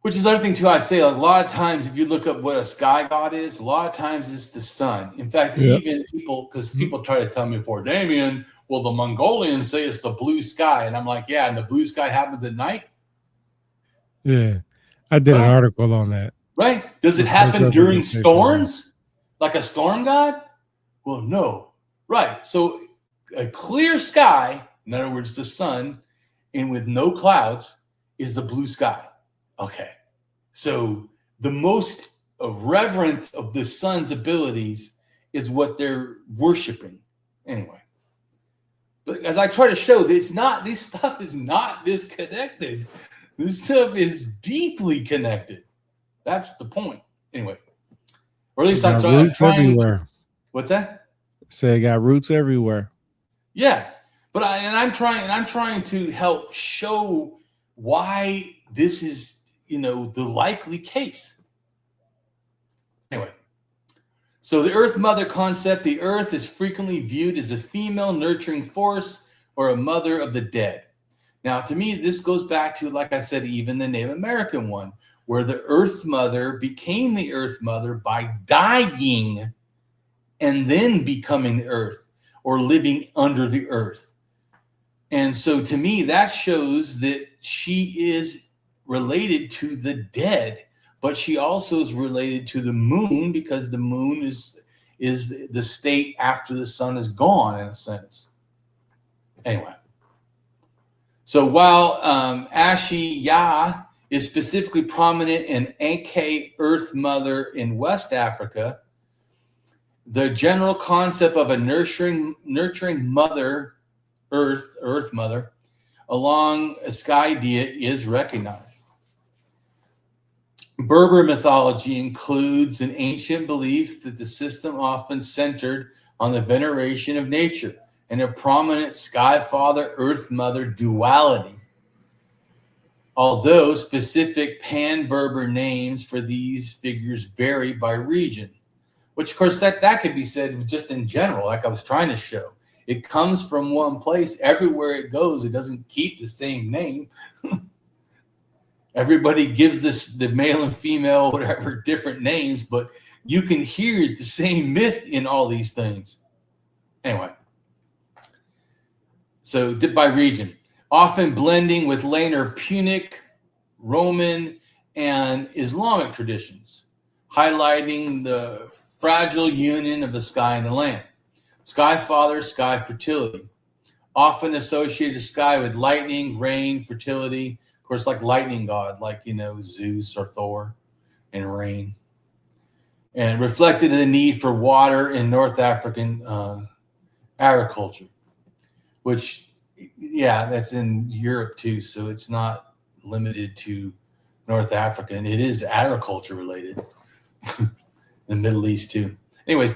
Which is another thing too, I say, like, a lot of times if you look up what a sky god is, a lot of times it's the sun. In fact, even people, because people try to tell me before, Damien, well, the Mongolians say it's the blue sky. And I'm like, yeah, and the blue sky happens at night? Yeah. I did an article on that. Right? Does it happen during storms? Like a storm god? Well, no. Right. So a clear sky, in other words, the sun, and with no clouds is the blue sky. Okay. So the most reverent of the sun's abilities is what they're worshiping. Anyway. But as I try to show, this stuff is not disconnected. This stuff is deeply connected. That's the point. Anyway. Or at least I'm roots trying. Everywhere. What's that? Say it got roots everywhere. Yeah. But I'm trying to help show why this is, the likely case. Anyway. So the Earth Mother concept, the Earth is frequently viewed as a female nurturing force or a mother of the dead. Now, to me, this goes back to, like I said, even the Native American one, where the Earth Mother became the Earth Mother by dying and then becoming the Earth or living under the Earth. And so to me, that shows that she is related to the dead, but she also is related to the moon because the moon is the state after the sun is gone, in a sense. Anyway. So while Ashiya is specifically prominent in Anke Earth Mother in West Africa, the general concept of a nurturing mother, Earth Mother, along a sky dia is recognized. Berber mythology includes an ancient belief that the system often centered on the veneration of nature and a prominent sky father, Earth Mother duality. Although specific pan-Berber names for these figures vary by region, which of course that could be said just in general, like I was trying to show. It comes from one place. Everywhere it goes, it doesn't keep the same name. Everybody gives the male and female, whatever, different names, but you can hear the same myth in all these things. Anyway. So by region, often blending with later Punic, Roman, and Islamic traditions, highlighting the fragile union of the sky and the land. Sky father, sky fertility, often associated sky with lightning, rain, fertility. Of course, like lightning god, like, Zeus or Thor, and rain. And reflected in the need for water in North African agriculture, which, yeah, that's in Europe too. So it's not limited to North Africa. And it is agriculture related. The Middle East too. Anyways,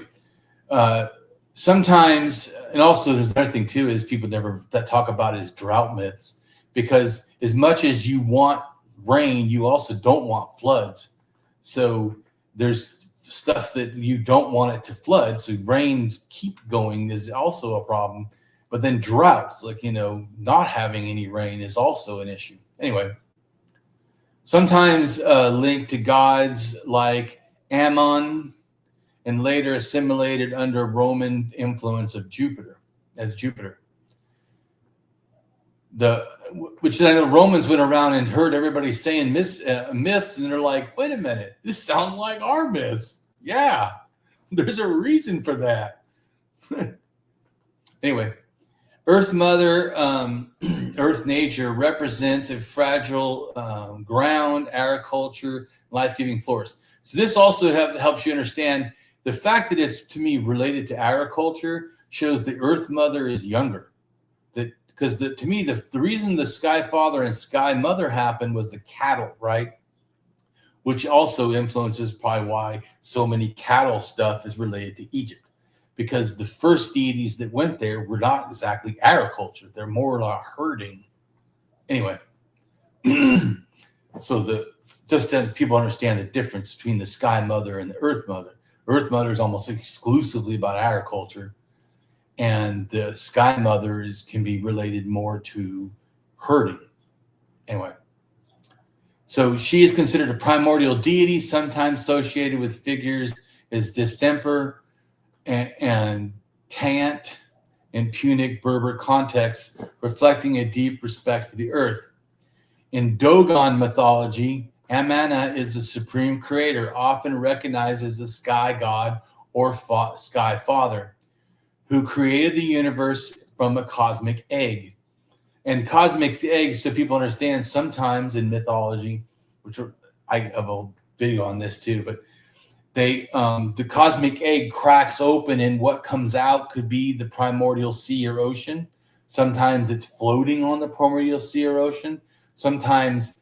sometimes, and also there's another thing too, is people never talk about is drought myths. Because as much as you want rain, you also don't want floods. So there's stuff that you don't want it to flood. So rains keep going is also a problem. But then droughts, like, not having any rain is also an issue. Anyway, sometimes linked to gods like Ammon and later assimilated under Roman influence of Jupiter. Which I know Romans went around and heard everybody saying myths, and they're like, wait a minute, this sounds like our myths. Yeah, there's a reason for that. Anyway, Earth Mother, Earth nature represents a fragile ground, agriculture, life-giving force. So this also helps you understand the fact that it's, to me, related to agriculture shows the Earth Mother is younger. Because to me, the reason the Sky Father and Sky Mother happened was the cattle, right? Which also influences probably why so many cattle stuff is related to Egypt. Because the first deities that went there were not exactly agriculture. They're more like herding. Anyway, so just to people understand the difference between the Sky Mother and the Earth Mother. Earth Mother is almost exclusively about agriculture. And the Sky Mother can be related more to herding. Anyway, so she is considered a primordial deity, sometimes associated with figures as distemper and Tant in Punic Berber contexts, reflecting a deep respect for the earth. In Dogon mythology, Amana is the supreme creator, often recognized as the sky god or sky father, who created the universe from a cosmic egg. And cosmic eggs, so people understand, sometimes in mythology, I have a video on this too, but the cosmic egg cracks open, and what comes out could be the primordial sea or ocean. Sometimes it's floating on the primordial sea or ocean. Sometimes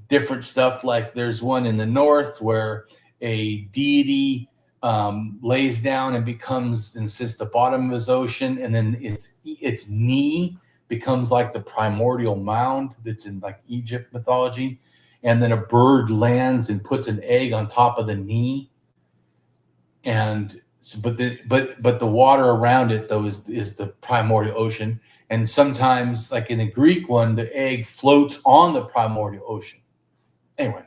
different stuff, like there's one in the north where a deity lays down and sits the bottom of his ocean, and then its knee becomes like the primordial mound that's in like Egypt mythology. And then a bird lands and puts an egg on top of the knee. And so, but the water around it though is the primordial ocean. And sometimes, like in the Greek one, the egg floats on the primordial ocean. Anyway,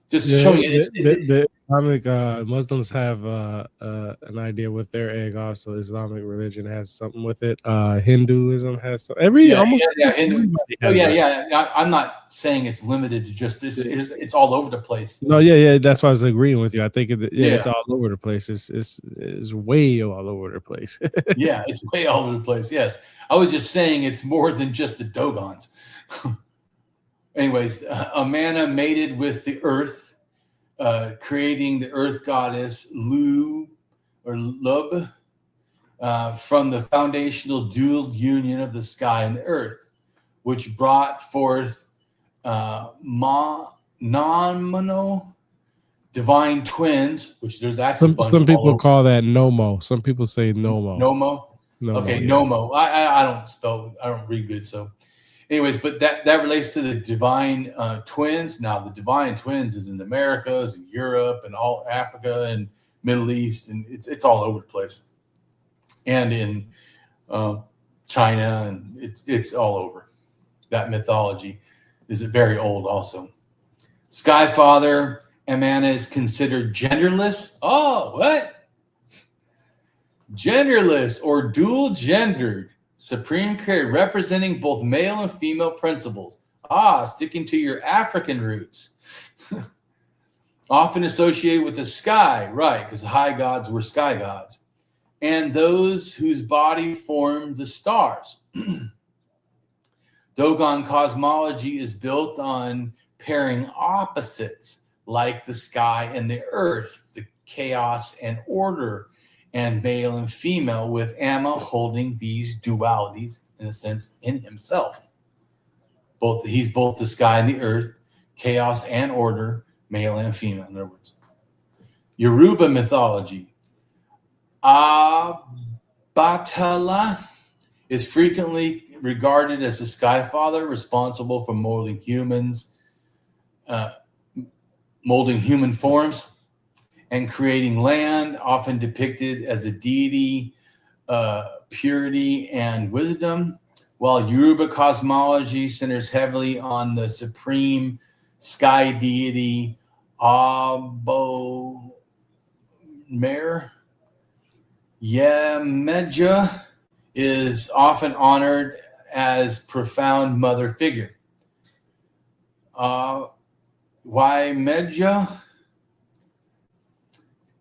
just showing you. The Islamic Muslims have an idea with their egg. Also, Islamic religion has something with it. Hinduism has some. Almost everybody has yeah. I'm not saying it's limited to just it's all over the place. No, yeah. That's why I was agreeing with you. I think it's all over the place. It's way all over the place. Yeah, it's way all over the place. Yes, I was just saying it's more than just the Dogons. Anyways, Amana mated with the earth, creating the earth goddess Lub, from the foundational dual union of the sky and the earth, which brought forth non-mono divine twins, which that's some people call that Nomo. Some people say Nomo. Nomo? Okay, yeah. Nomo. I don't read good, so anyways, but that relates to the divine twins. Now, the divine twins is in the Americas, and Europe, and all Africa, and Middle East, and it's all over the place. And in China, and it's all over. That mythology is very old also. Sky Father Amana is considered genderless. Oh, what? Genderless or dual-gendered. Supreme creator representing both male and female principles. Sticking to your African roots. Often associated with the sky, right, because the high gods were sky gods. And those whose body formed the stars. Dogon cosmology is built on pairing opposites, like the sky and the earth, the chaos and order, and male and female, with Amma holding these dualities, in a sense, in himself. He's both the sky and the earth, chaos and order, male and female, in other words. Yoruba mythology. Abatala is frequently regarded as the sky father, responsible for molding human forms and creating land, often depicted as a deity, purity, and wisdom, while Yoruba cosmology centers heavily on the supreme sky deity, Abomer. Yemeja is often honored as profound mother figure. Yemeja,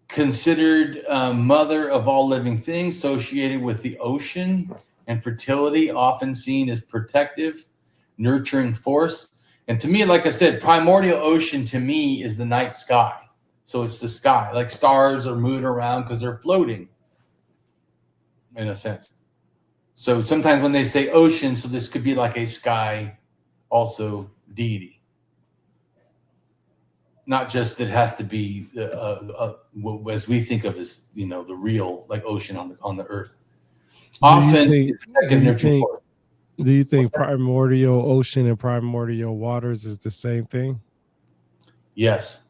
considered mother of all living things, associated with the ocean and fertility, often seen as protective, nurturing force. And to me, like I said, primordial ocean to me is the night sky. So it's the sky, like stars are moving around because they're floating, in a sense. So sometimes when they say ocean, so this could be like a sky, also deity. Not just it has to be as we think of as the real like ocean on the earth. Often, do you think primordial ocean and primordial waters is the same thing? Yes.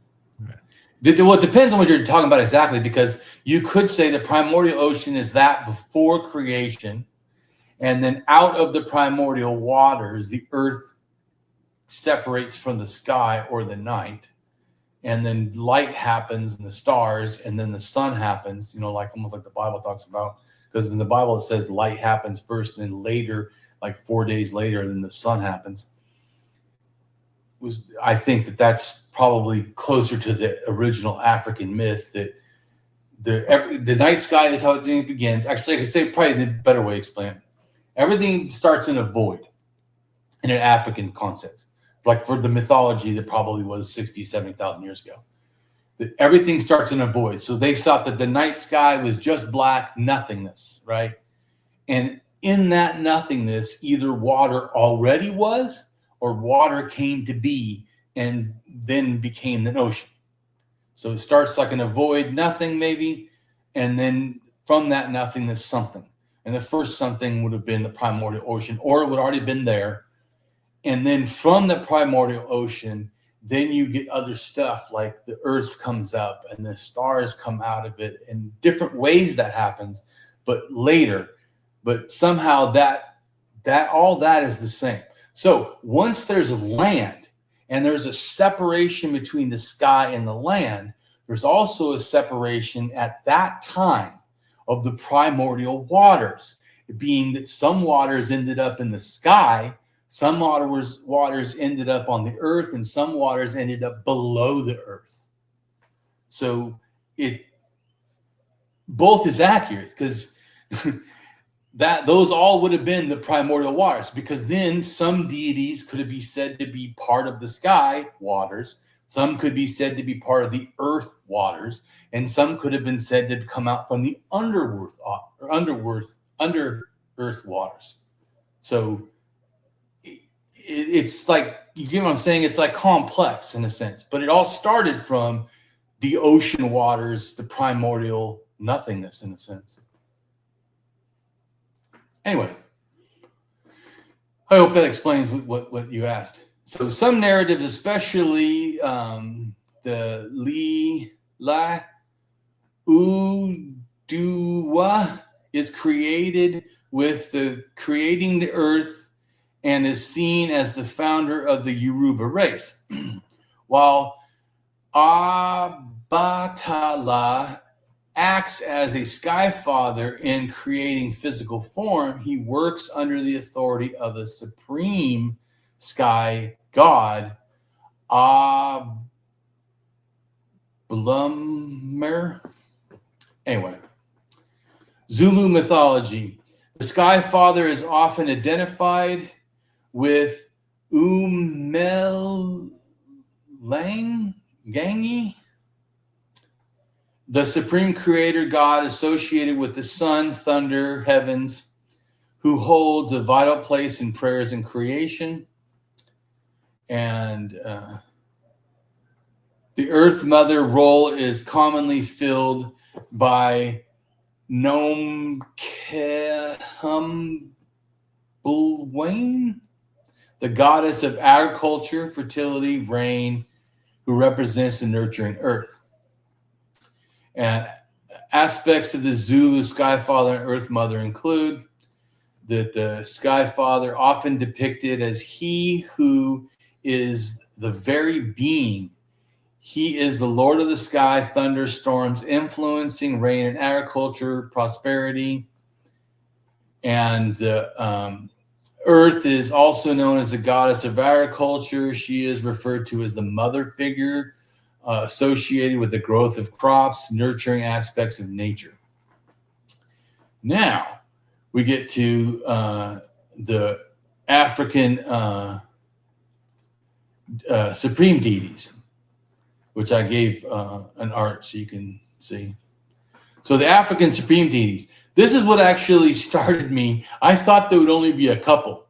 Well, it depends on what you're talking about exactly, because you could say the primordial ocean is that before creation, and then out of the primordial waters, the earth separates from the sky or the night, and then light happens and the stars, and then the sun happens, like almost like the Bible talks about, because in the Bible it says light happens first, and then later, like 4 days later, then the sun happens. I think that's probably closer to the original African myth, that the night sky is how it begins. Actually, I could say probably the better way to explain it. Everything starts in a void in an African concept. Like for the mythology that probably was 60, 70,000 years ago. That everything starts in a void. So they thought that the night sky was just black nothingness, right? And in that nothingness, either water already was or water came to be and then became an ocean. So it starts like in a void, nothing maybe, and then from that nothingness, something. And the first something would have been the primordial ocean, or it would already been there. And then from the primordial ocean, then you get other stuff like the earth comes up and the stars come out of it in different ways that happens, but later. But somehow that all that is the same. So once there's land and there's a separation between the sky and the land, there's also a separation at that time of the primordial waters, being that some waters ended up in the sky, some waters ended up on the earth, and some waters ended up below the earth. So it both is accurate because that those all would have been the primordial waters, because then some deities could be said to be part of the sky waters, some could be said to be part of the earth waters, and some could have been said to come out from the under earth waters. So it's like, you get what I'm saying? It's like complex in a sense, but it all started from the ocean waters, the primordial nothingness in a sense. Anyway, I hope that explains what you asked. So some narratives, especially the La Udua, is created with the creating the earth and is seen as the founder of the Yoruba race, while Abatala acts as a sky father in creating physical form. He works under the authority of a supreme sky god, Blummer. Anyway, Zulu mythology. The sky father is often identified with Umelangangi, the supreme creator god associated with the sun, thunder, heavens, who holds a vital place in prayers and creation. And the earth mother role is commonly filled by Nomkehumblwain, the goddess of agriculture, fertility, rain, who represents the nurturing earth. And aspects of the Zulu Sky Father and Earth Mother include that the Sky Father, often depicted as he who is the very being. He is the Lord of the sky, thunderstorms, influencing rain and agriculture, prosperity. And the earth is also known as the goddess of agriculture. She is referred to as the mother figure, associated with the growth of crops, nurturing aspects of nature. Now, we get to the African supreme deities, which I gave an art so you can see. So the African supreme deities. This is what actually started me. I thought there would only be a couple.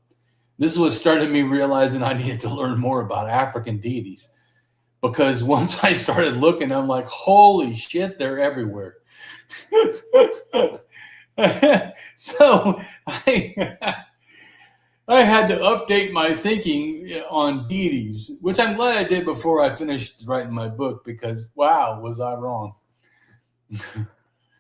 This is what started me realizing I needed to learn more about African deities. Because once I started looking, I'm like, holy shit, they're everywhere. So I had to update my thinking on deities, which I'm glad I did before I finished writing my book, because wow, was I wrong.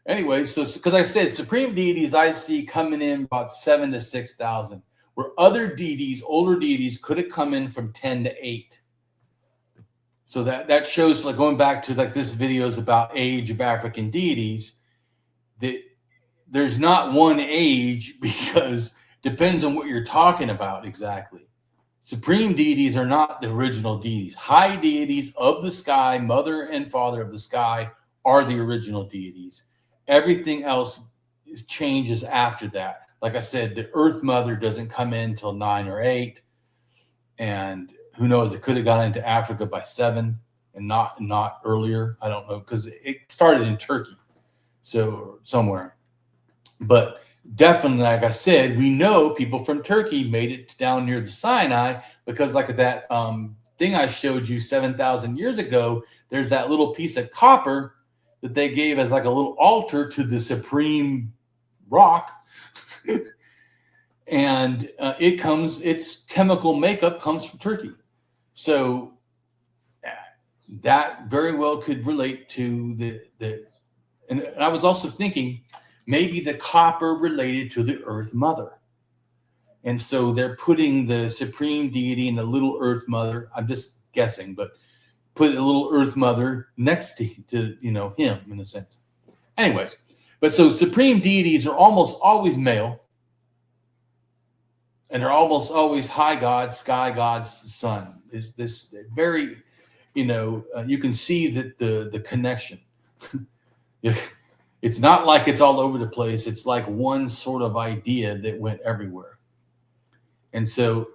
Anyway, so because I said supreme deities I see coming in about 7,000 to 6,000, where other deities, older deities, could have come in from 10 to 8. So that shows, like going back to like this video is about age of African deities, that there's not one age, because depends on what you're talking about exactly. Supreme deities are not the original deities. High deities of the sky, mother and father of the sky, are the original deities. Everything else changes after that. like I said, the Earth Mother doesn't come in till 9 or 8, and who knows? It could have gone into Africa by 7 and not earlier. I don't know, because it started in Turkey, so somewhere. But definitely, like I said, we know people from Turkey made it down near the Sinai, because like that thing I showed you 7,000 years ago, there's that little piece of copper that they gave as like a little altar to the supreme rock. And its chemical makeup comes from Turkey. So that very well could relate to and I was also thinking maybe the copper related to the Earth Mother. And so they're putting the supreme deity and the little Earth Mother, I'm just guessing, but put a little Earth Mother next to him in a sense. Anyways, but so supreme deities are almost always male, and they're almost always high gods, sky gods, sun. Is this very, you can see that the connection. It's not like it's all over the place. It's like one sort of idea that went everywhere. And so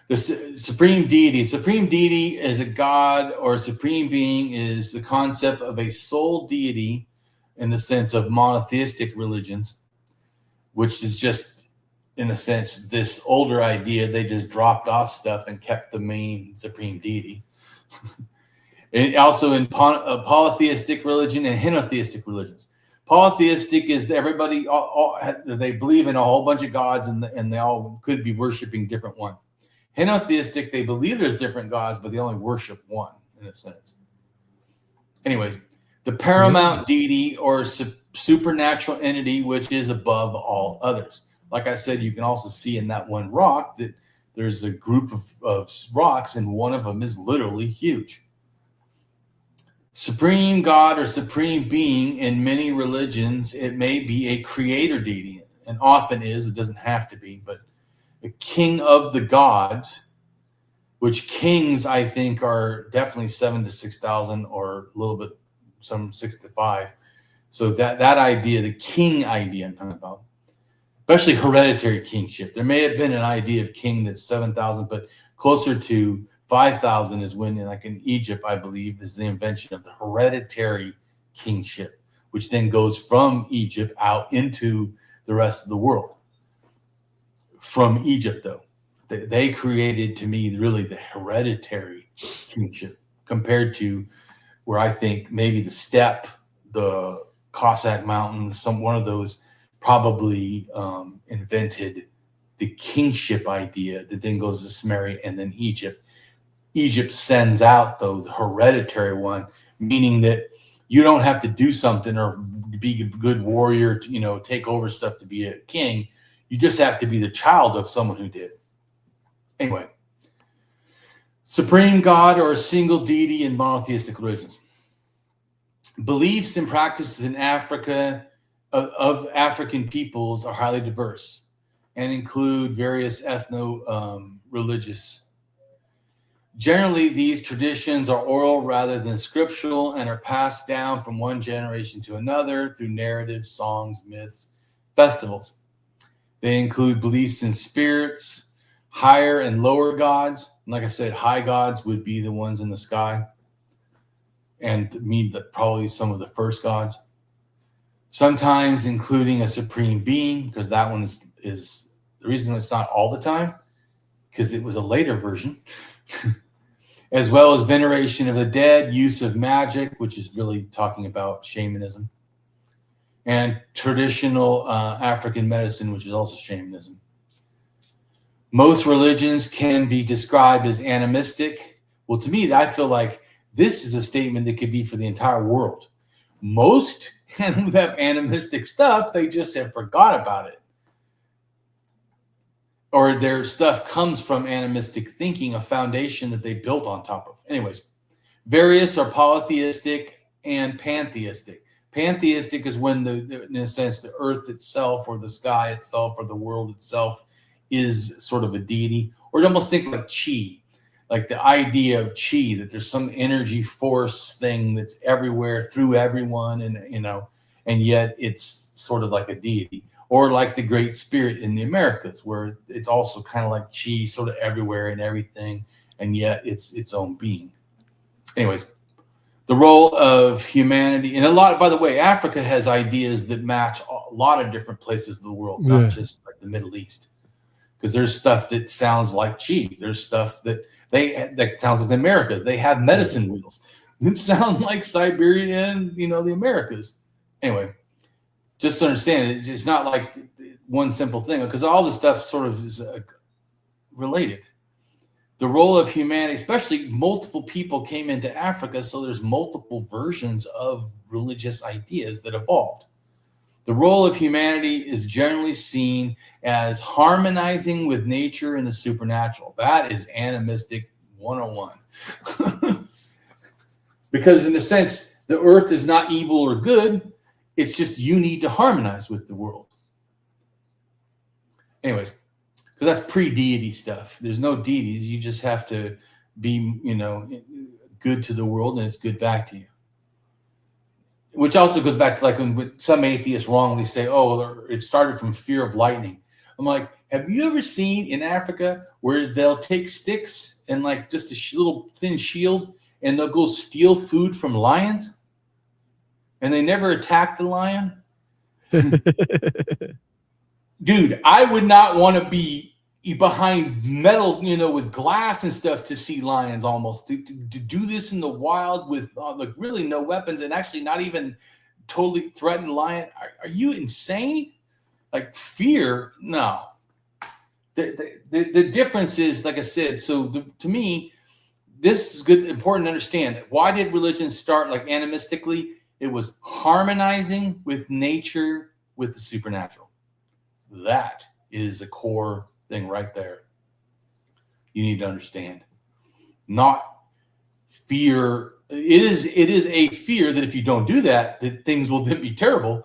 the supreme deity is a god, or a supreme being is the concept of a sole deity in the sense of monotheistic religions, which is just, in a sense, this older idea. They just dropped off stuff and kept the main supreme deity. And also in polytheistic religion and henotheistic religions. Polytheistic is everybody, they believe in a whole bunch of gods, and they all could be worshiping different ones. Henotheistic, they believe there's different gods, but they only worship one, in a sense. Anyways, the paramount deity or supernatural entity, which is above all others. Like I said, you can also see in that one rock that there's a group of rocks, and one of them is literally huge. Supreme God or supreme being, in many religions, it may be a creator deity, and often is. It doesn't have to be, but the king of the gods, which kings I think are definitely 7 to 6,000, or a little bit, some 6 to 5. So that idea, the king idea I'm talking about, especially hereditary kingship. There may have been an idea of king that's 7,000, but closer to 5,000 is when, like in Egypt, I believe, is the invention of the hereditary kingship, which then goes from Egypt out into the rest of the world. From Egypt, though, they created, to me, really the hereditary kingship, compared to where I think maybe the steppe, the Cossack Mountains, one of those probably invented the kingship idea that then goes to Sumeria and then Egypt. Egypt sends out the hereditary one, meaning that you don't have to do something or be a good warrior to, take over stuff to be a king. You just have to be the child of someone who did. Anyway, supreme God or a single deity in monotheistic religions. Beliefs and practices in Africa of African peoples are highly diverse and include various ethno-religious. Generally, these traditions are oral rather than scriptural, and are passed down from one generation to another through narratives, songs, myths, festivals. They include beliefs in spirits, higher and lower gods. Like I said, high gods would be the ones in the sky, and probably some of the first gods. Sometimes including a supreme being, because that one is the reason it's not all the time, because it was a later version. As well as veneration of the dead, use of magic, which is really talking about shamanism, and traditional African medicine, which is also shamanism. Most religions can be described as animistic. Well, to me, I feel like this is a statement that could be for the entire world. Most who have animistic stuff, they just have forgot about it. Or their stuff comes from animistic thinking, a foundation that they built on top of. Anyways, various are polytheistic and pantheistic. Pantheistic is when, in a sense, the earth itself or the sky itself or the world itself is sort of a deity. Or you almost think like chi, like the idea of chi, that there's some energy force thing that's everywhere through everyone. And, and yet it's sort of like a deity, or like the Great Spirit in the Americas, where it's also kind of like chi, sort of everywhere and everything, and yet it's its own being. Anyways, the role of humanity, and a lot, by the way, Africa has ideas that match a lot of different places of the world, not just like the Middle East, because there's stuff that sounds like chi. There's stuff that sounds like the Americas. They have medicine wheels that sound like Siberia and the Americas. Anyway, just to understand, it's not like one simple thing, because all this stuff sort of is related. The role of humanity, especially multiple people came into Africa, so there's multiple versions of religious ideas that evolved. The role of humanity is generally seen as harmonizing with nature and the supernatural. That is animistic 101. Because in a sense, the earth is not evil or good. It's just you need to harmonize with the world. Anyways, because that's pre-deity stuff. There's no deities. You just have to be, good to the world, and it's good back to you. Which also goes back to like when some atheists wrongly say, "Oh, it started from fear of lightning." I'm like, have you ever seen in Africa where they'll take sticks and like just a little thin shield, and they'll go steal food from lions, and they never attack the lion? Dude, I would not want to be behind metal, with glass and stuff to see lions almost. To do this in the wild with like really no weapons and actually not even totally threaten the lion. Are you insane? Like fear? No. The difference is, like I said, so to me, this is good, important to understand. Why did religion start like animistically? It was harmonizing with nature, with the supernatural. That is a core thing right there. You need to understand. Not fear. It is a fear that if you don't do that things will then be terrible.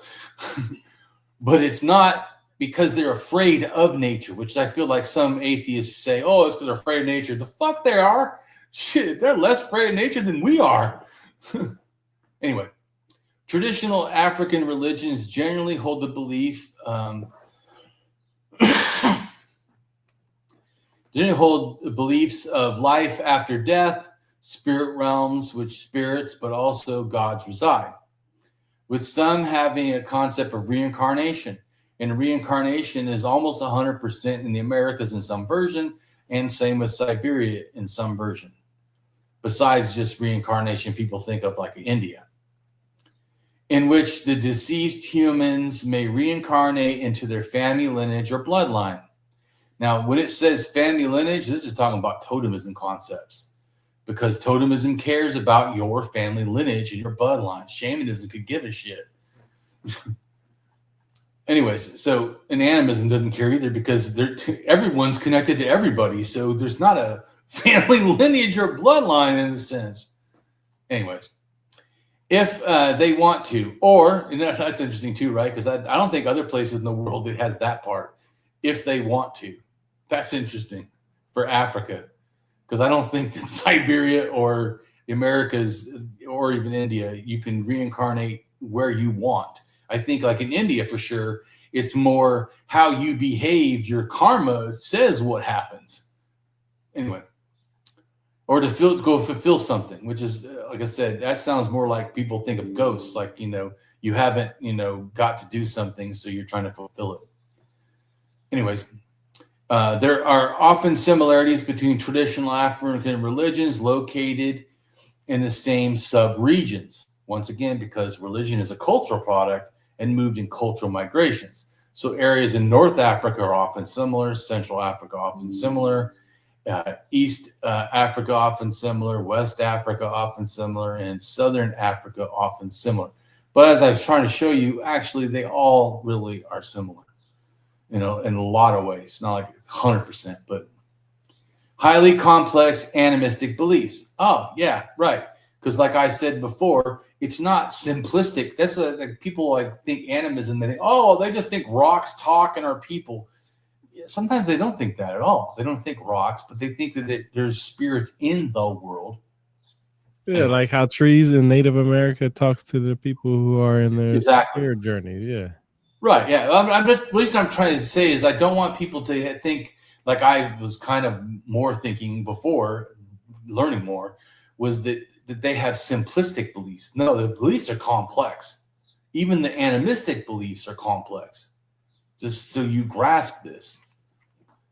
But it's not because they're afraid of nature, which I feel like some atheists say, "Oh, it's because they're afraid of nature." The fuck they are. Shit, they're less afraid of nature than we are. Anyway, traditional African religions generally hold the belief generally hold the beliefs of life after death, spirit realms, which spirits, but also gods reside, with some having a concept of reincarnation. And reincarnation is almost 100% in the Americas in some version, and same with Siberia in some version. Besides just reincarnation, people think of like India, in which the deceased humans may reincarnate into their family lineage or bloodline. Now, when it says family lineage, this is talking about totemism concepts, because totemism cares about your family lineage and your bloodline. Shamanism could give a shit. Anyways, so animism doesn't care either, because everyone's connected to everybody. So there's not a family lineage or bloodline in a sense. Anyways, if they want to, and that's interesting too, right? Because I don't think other places in the world it has that part. If they want to. That's interesting for Africa, because I don't think that Siberia or the Americas or even India, you can reincarnate where you want. I think like in India, for sure, it's more how you behave. Your karma says what happens. Anyway, or to go fulfill something, which is, like I said, that sounds more like people think of ghosts, like, you haven't, got to do something, so you're trying to fulfill it. Anyways, there are often similarities between traditional African religions located in the same sub-regions. Once again, because religion is a cultural product and moved in cultural migrations. So areas in North Africa are often similar, Central Africa often similar, East Africa often similar, West Africa often similar, and Southern Africa often similar. But as I was trying to show you, actually, they all really are similar, in a lot of ways. Not like 100%, but highly complex animistic beliefs. Oh, yeah, right. Because like I said before, it's not simplistic. That's like people like think animism. They think, they just think rocks talk and are people. Sometimes they don't think that at all. They don't think rocks, but they think that there's spirits in the world. Yeah, Anyway, like how trees in Native America talks to the people who are in their exactly. spirit journeys. Yeah. Right. Yeah. I'm just, the reason I'm trying to say is I don't want people to think like I was kind of more thinking before learning more was that they have simplistic beliefs. No, the beliefs are complex. Even the animistic beliefs are complex. Just so you grasp this.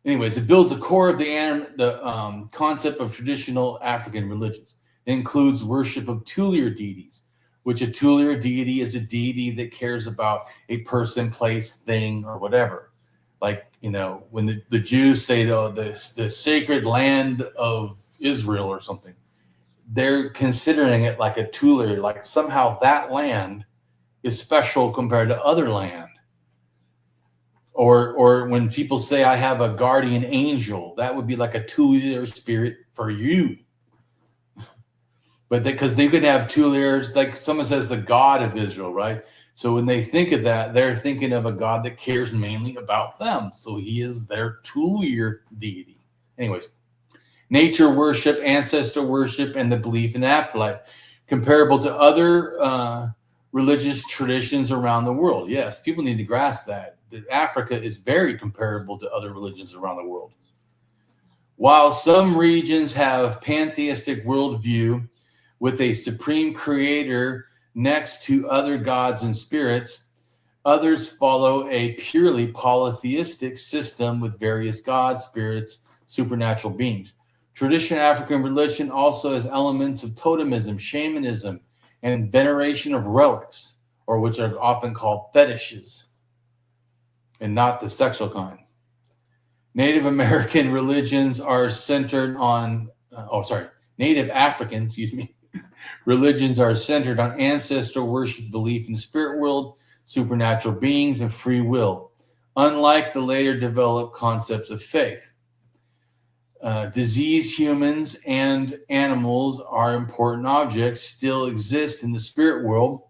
Anyways, it builds the core of the concept of traditional African religions. It includes worship of Tulier deities, which a Tulier deity is a deity that cares about a person, place, thing, or whatever. Like, when the Jews say, oh, the sacred land of Israel or something, they're considering it like a Tulier, like somehow that land is special compared to other land. Or when people say I have a guardian angel, that would be like a two-leader spirit for you. But because they could have two layers, like someone says the God of Israel, right? So when they think of that, they're thinking of a God that cares mainly about them. So he is their two-leader deity. Anyways, nature worship, ancestor worship, and the belief in afterlife, comparable to other religious traditions around the world. Yes, people need to grasp that Africa is very comparable to other religions around the world. While some regions have pantheistic worldview with a supreme creator next to other gods and spirits, others follow a purely polytheistic system with various gods, spirits, supernatural beings. Traditional African religion also has elements of totemism, shamanism, and veneration of relics, or which are often called fetishes, and not the sexual kind. Native American religions are centered on, Native African, religions are centered on ancestral worship, belief in the spirit world, supernatural beings, and free will, unlike the later developed concepts of faith. Diseased humans and animals are important objects, still exist in the spirit world,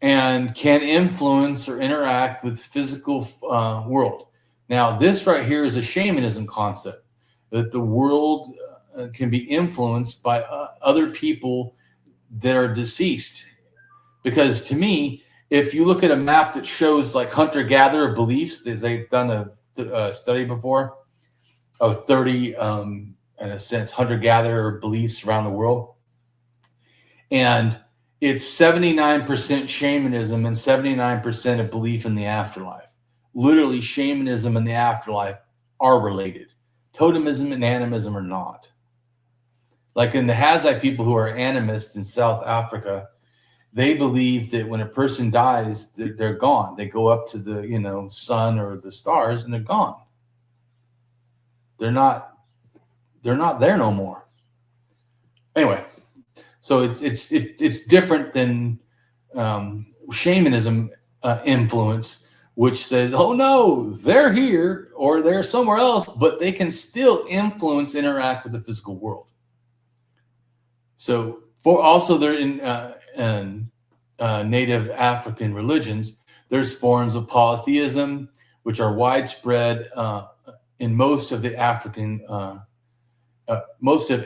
and can influence or interact with physical world. Now, this right here is a shamanism concept, that the world can be influenced by other people that are deceased. Because to me, if you look at a map that shows like hunter-gatherer beliefs, they've done a study before of 30, in a sense, hunter-gatherer beliefs around the world. And it's 79% shamanism and 79% of belief in the afterlife. Literally, shamanism and the afterlife are related. Totemism and animism are not. Like in the Hazai people who are animists in South Africa, they believe that when a person dies, they're gone. They go up to the sun or the stars and they're gone. They're not there no more. Anyway, so it's different than shamanism influence, which says, oh no, they're here or they're somewhere else, but they can still influence, interact with the physical world. So they're in Native African religions, there's forms of polytheism, which are widespread in most of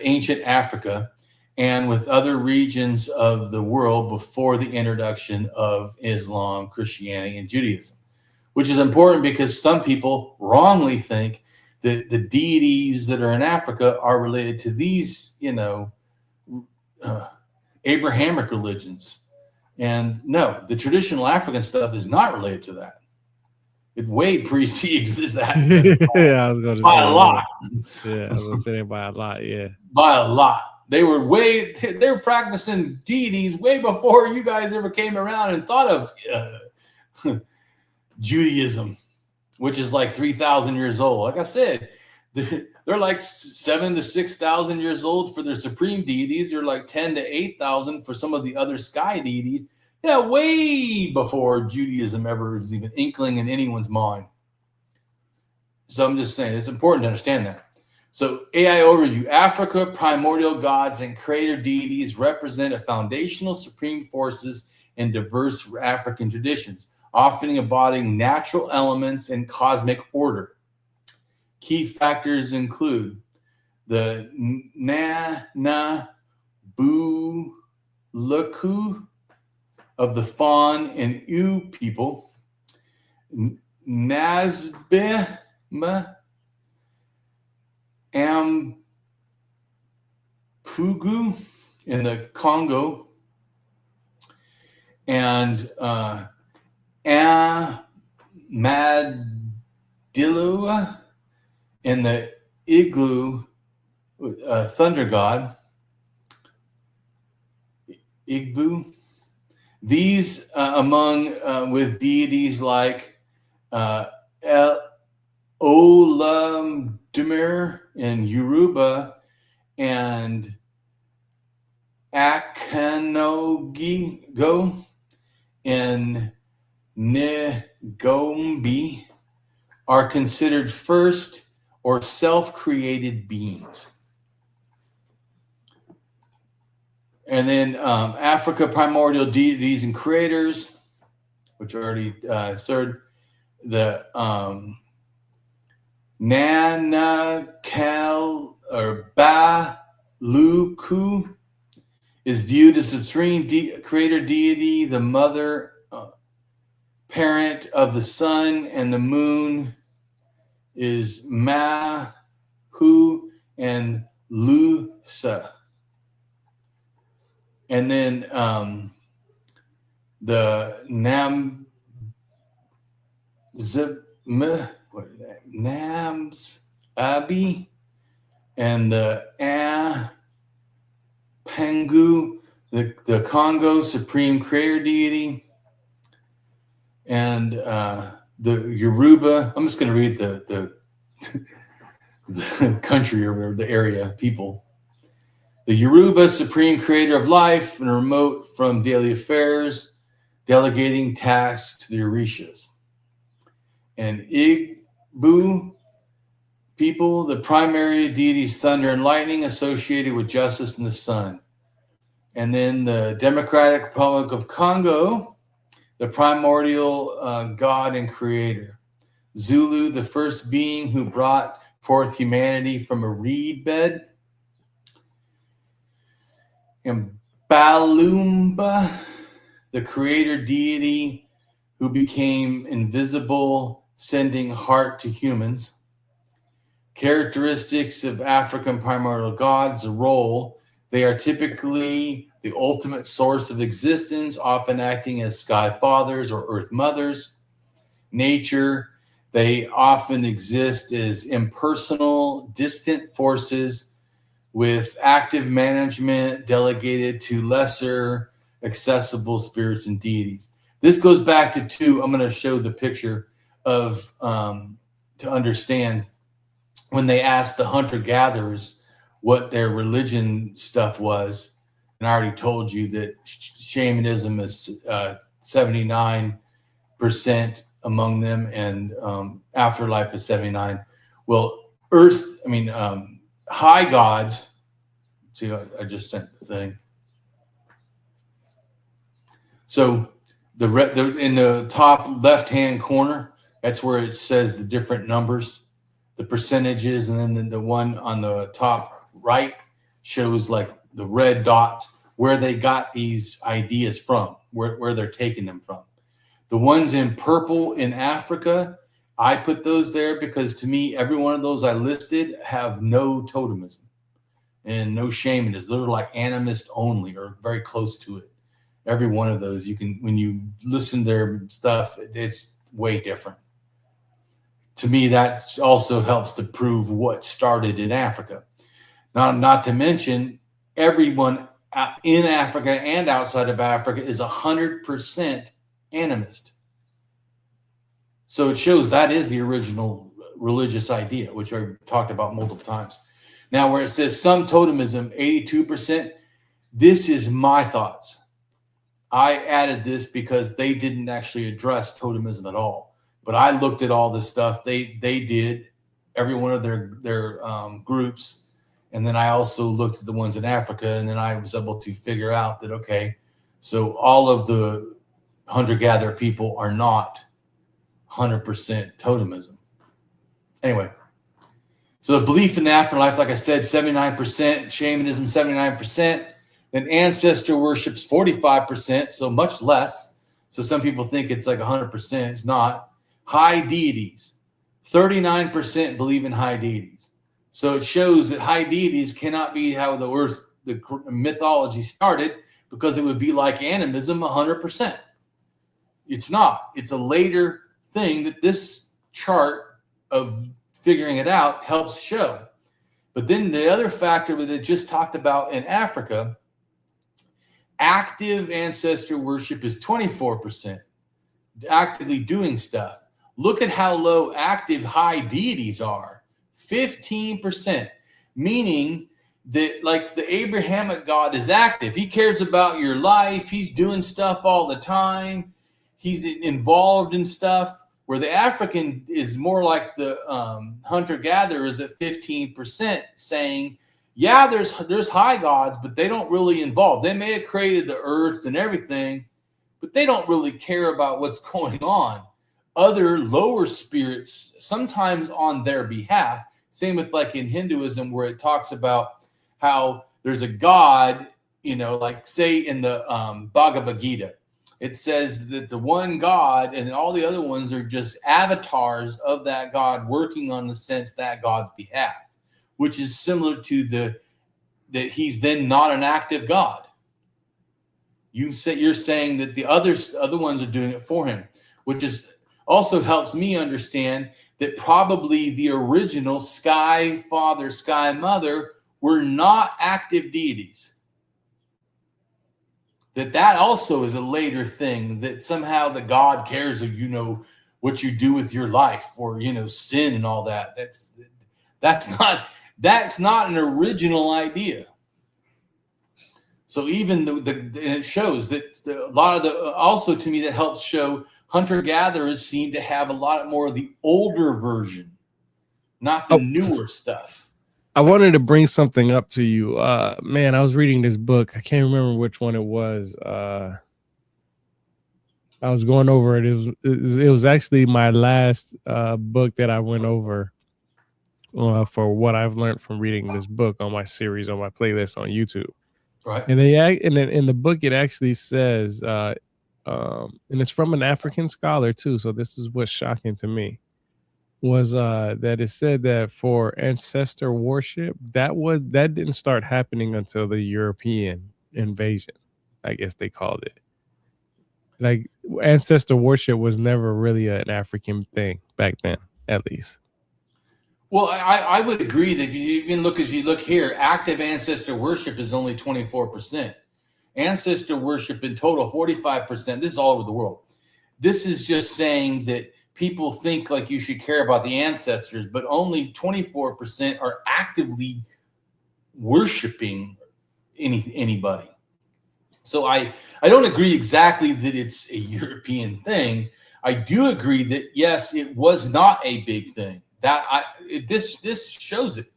ancient Africa, and with other regions of the world before the introduction of Islam, Christianity, and Judaism, which is important because some people wrongly think that the deities that are in Africa are related to these, Abrahamic religions. And no, the traditional African stuff is not related to that. It way precedes that. Yeah, I was going to by say a lot. Yeah, I was going to say that by a lot. Yeah. By a lot. They were practicing deities way before you guys ever came around and thought of Judaism, which is like 3,000 years old. Like I said, they're like 7,000 to 6,000 years old for their supreme deities, or like 10,000 to 8,000 for some of the other sky deities. Yeah, way before Judaism ever was even inkling in anyone's mind. So I'm just saying, it's important to understand that. So AI overview: Africa, primordial gods and creator deities represent a foundational supreme forces in diverse African traditions, often embodying natural elements and cosmic order. Key factors include the Na Bu Luku of the Fawn and U people, Nazbeh Ampugu in the Congo, and Amadilua in the Igloo, thunder god, Igbu. These among with deities like Olamdimir in Yoruba and Akanogigo in Ngombe are considered first or self-created beings. And then Africa, primordial deities and creators, which I already said. The Nanakal or Baluku is viewed as the supreme creator deity, the mother, parent of the sun and the moon is Mahu and Lusa. And then the Nams Abi and the Pengu, the Congo supreme creator deity, and the Yoruba. I'm just going to read the country or the area people. The Yoruba, supreme creator of life and remote from daily affairs, delegating tasks to the Orishas. And Igbo people, the primary deities, thunder and lightning, associated with justice and the sun. And then the Democratic Republic of Congo, the primordial god and creator. Zulu, the first being who brought forth humanity from a reed bed. And Balumba, the creator deity who became invisible, sending heart to humans. Characteristics of African primordial gods, a role. They are typically the ultimate source of existence, often acting as sky fathers or earth mothers. Nature, they often exist as impersonal, distant forces with active management delegated to lesser accessible spirits and deities. This goes back to two. I'm going to show the picture of to understand when they asked the hunter-gatherers what their religion stuff was. And I already told you that shamanism is 79% among them, and afterlife is 79. Well, high gods. See, I just sent the thing. So the in the top left-hand corner, that's where it says the different numbers, the percentages, and then the one on the top right shows like the red dots where they got these ideas from, where they're taking them from. The ones in purple in Africa, I put those there because to me, every one of those I listed have no totemism and no shamanism. They're like animist only or very close to it. Every one of those, you can, when you listen to their stuff, it's way different. To me, that also helps to prove what started in Africa. Not to mention, everyone in Africa and outside of Africa is 100% animist. So it shows that is the original religious idea, which I've talked about multiple times. Now, where it says some totemism, 82%, this is my thoughts. I added this because they didn't actually address totemism at all. But I looked at all the stuff they did, every one of their groups, and then I also looked at the ones in Africa, and then I was able to figure out that, okay, so all of the hunter-gatherer people are not 100% totemism. Anyway, So the belief in the afterlife, like I said, 79%, shamanism 79%, then ancestor worship's 45%, so much less. So some people think it's like 100%. It's not. High deities, 39% believe in high deities. So it shows that high deities cannot be how the mythology started, because it would be like animism 100%. It's not. It's a later thing that this chart of figuring it out helps show. But then the other factor that it just talked about in Africa, active ancestor worship is 24%, actively doing stuff. Look at how low active high deities are, 15%, meaning that like the Abrahamic God is active. He cares about your life. He's doing stuff all the time. He's involved in stuff, where the African is more like the hunter-gatherers at 15%, saying, yeah, there's high gods, but they don't really involve. They may have created the earth and everything, but they don't really care about what's going on. Other lower spirits, sometimes on their behalf. Same with like in Hinduism, where it talks about how there's a god, like say in the Bhagavad Gita, it says that the one God and all the other ones are just avatars of that God working on the sense that God's behalf, which is similar to that he's then not an active God. You're saying that the other ones are doing it for him, which is also helps me understand that probably the original Sky Father, Sky Mother were not active deities. That also is a later thing, that somehow the God cares of, what you do with your life, or, sin and all that. That's not an original idea. So even and it shows that a lot of also to me that helps show hunter-gatherers seem to have a lot more of the older version, not the newer stuff. I wanted to bring something up to you. Man, I was reading this book. I can't remember which one it was. I was going over it. It was actually my last book that I went over for what I've learned from reading this book on my series, on my playlist on YouTube. Right. And in the book, it actually says, and it's from an African scholar too. So this is what's shocking to me, was that it said that for ancestor worship, that didn't start happening until the European invasion, I guess they called it. Like ancestor worship was never really an African thing back then, at least. Well, I would agree that if you look here, active ancestor worship is only 24%. Ancestor worship in total, 45%. This is all over the world. This is just saying that people think like you should care about the ancestors, but only 24% are actively worshiping anybody. So I don't agree exactly that it's a European thing. I do agree that yes, it was not a big thing. This shows it.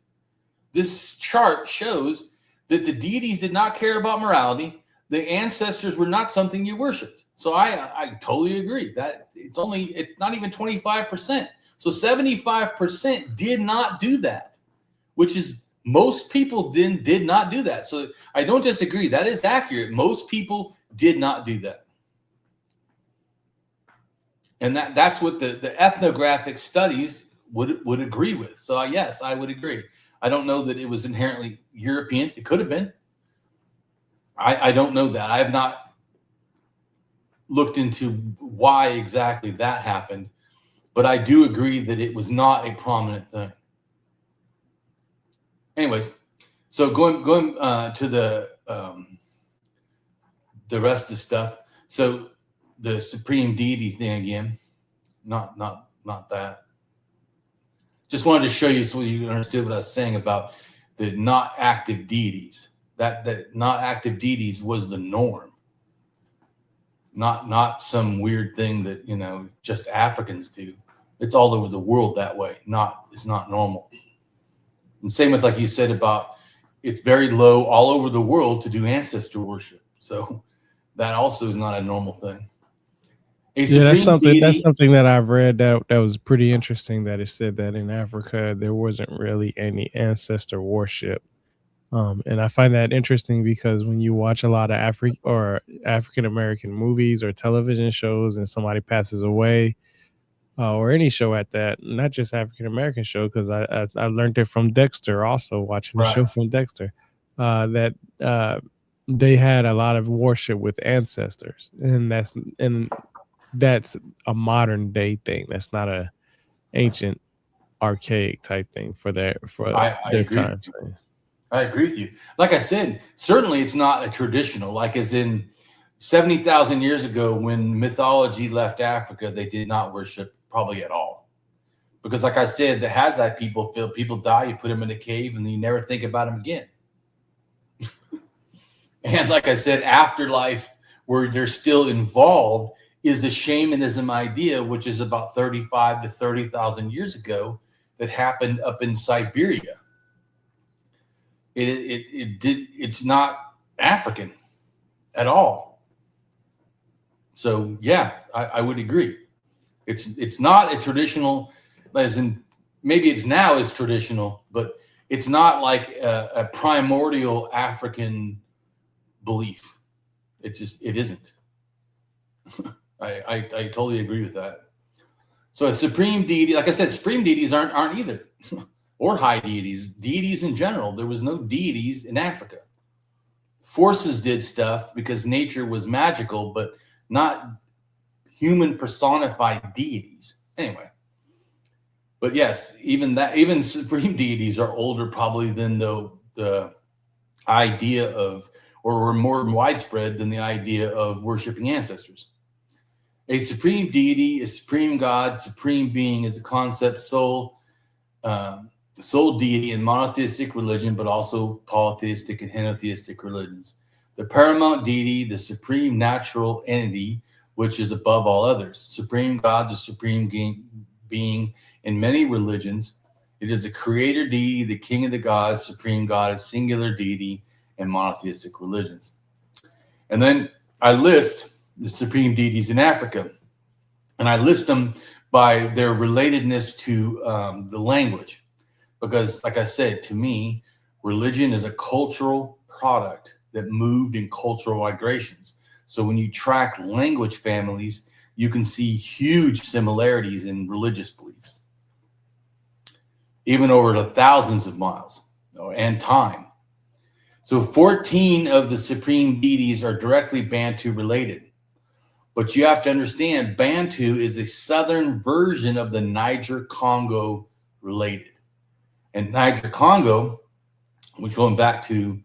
This chart shows that the deities did not care about morality. The ancestors were not something you worshipped. So I totally agree that it's not even 25%. So 75% did not do that, which is most people did not do that. So I don't disagree. That is accurate. Most people did not do that. And that's what the ethnographic studies would agree with. So yes, I would agree. I don't know that it was inherently European. It could have been. I don't know that. I have not looked into why exactly that happened, but I do agree that it was not a prominent thing. Anyways, so going to the rest of the stuff. So the supreme deity thing again, not that. Just wanted to show you so you understood what I was saying about the not active deities. That not active deities was the norm. Not some weird thing that just Africans do. It's all over the world that way. It's not normal. And same with, like you said, about it's very low all over the world to do ancestor worship. So that also is not a normal thing. A Yeah, that's supreme something that's deity. something that I've read that was pretty interesting, that it said that in Africa there wasn't really any ancestor worship. And I find that interesting because when you watch a lot of African American movies or television shows and somebody passes away, or any show at that, not just African American show, because I learned it from Dexter, also watching the Right. show from Dexter, that uh, they had a lot of worship with ancestors, and that's a modern day thing. That's not a ancient archaic type thing for I their agree with time. you. So, I agree with you. Like I said, certainly it's not a traditional, like as in 70,000 years ago when mythology left Africa, they did not worship probably at all. Because, like I said, the Hazai people feel people die, you put them in a cave, and then you never think about them again. And like I said, afterlife, where they're still involved, is the shamanism idea, which is about 35 to 30,000 years ago, that happened up in Siberia. It's not African at all. So yeah, I would agree. It's not a traditional, as in maybe it's now is traditional, but it's not like a primordial African belief. It isn't. I totally agree with that. So a supreme deity, like I said, supreme deities aren't either, or high deities. Deities in general, there was no deities in Africa. Forces did stuff because nature was magical, but not human personified deities. Anyway, but yes, even supreme deities are older probably than the idea of, or were more widespread than the idea of worshiping ancestors. A supreme deity, a supreme god, supreme being is a concept sole deity in monotheistic religion, but also polytheistic and henotheistic religions. The paramount deity, the supreme natural entity, which is above all others. Supreme God, the supreme being in many religions. It is a creator deity, the king of the gods, supreme God, a singular deity in monotheistic religions. And then I list the supreme deities in Africa, and I list them by their relatedness to the language. Because, like I said, to me, religion is a cultural product that moved in cultural migrations. So when you track language families, you can see huge similarities in religious beliefs, even over the thousands of miles and time. So 14 of the supreme deities are directly Bantu related. But you have to understand, Bantu is a southern version of the Niger Congo related. And Niger Congo, which going back to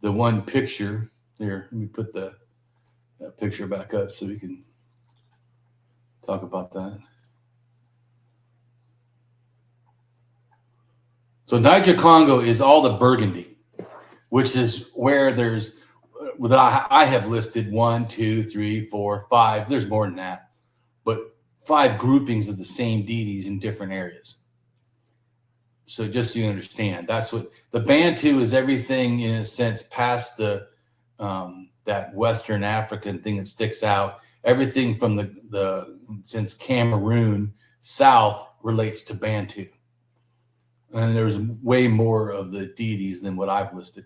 the one picture here, let me put that picture back up so we can talk about that. So Niger Congo is all the Burgundy, which is where there's, I have listed 1, 2, 3, 4, 5. There's more than that, but 5 groupings of the same deities in different areas. So just so you understand, that's what the Bantu is. Everything in a sense past the that Western African thing that sticks out. Everything from the since Cameroon south relates to Bantu, and there's way more of the deities than what I've listed.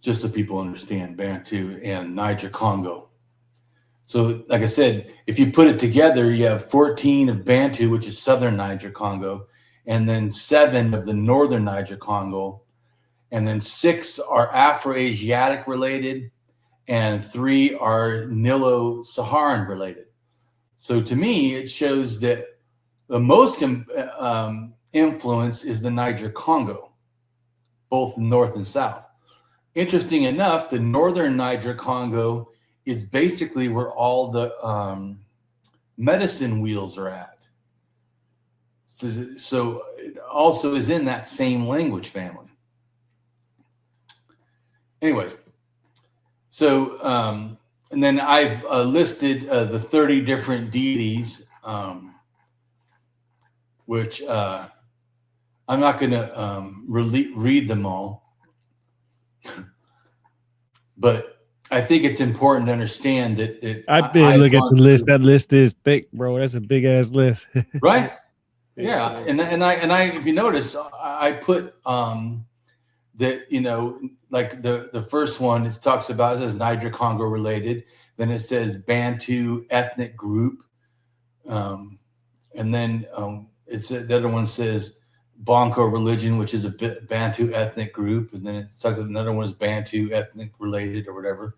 Just so people understand Bantu and Niger Congo. So, like I said, if you put it together, you have 14 of Bantu, which is southern Niger Congo, and then 7 of the northern Niger Congo, and then 6 are Afro-Asiatic related, and 3 are Nilo-Saharan related. So to me, it shows that the most influence is the Niger Congo, both north and south. Interesting enough, the northern Niger Congo is basically where all the medicine wheels are at. So it also is in that same language family. Anyways, so and then I've listed the 30 different deities, which I'm not going to read them all, but I think it's important to understand that I did I've look at gone the list. through, That list is thick, bro. That's a big ass list. right? Yeah, Yeah. and I, if you notice, I put that, like the first one, it talks about, it says Niger Congo related, then it says Bantu ethnic group, um, and then it's the other one says Bonko religion, which is a Bantu ethnic group, and then it talks another one is Bantu ethnic related or whatever.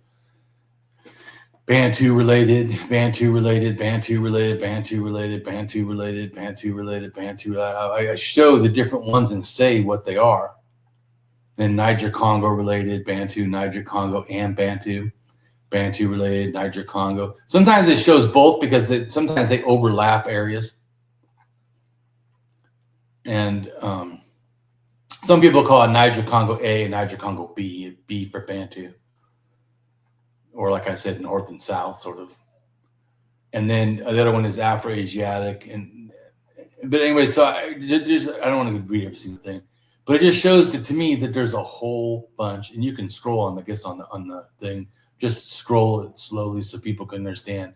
Bantu related, Bantu related, Bantu related, Bantu related, Bantu related, Bantu related, Bantu. I show the different ones and say what they are. Then Niger Congo related, Bantu, Niger Congo, and Bantu. Bantu related, Niger Congo. Sometimes it shows both because sometimes they overlap areas. And some people call it Niger Congo A and Niger Congo B, B for Bantu. Or like I said, North and South, sort of. And then the other one is Afro-Asiatic. But anyway, so I don't want to read every single thing. But it just shows to me that there's a whole bunch, and you can scroll on the thing. Just scroll it slowly so people can understand.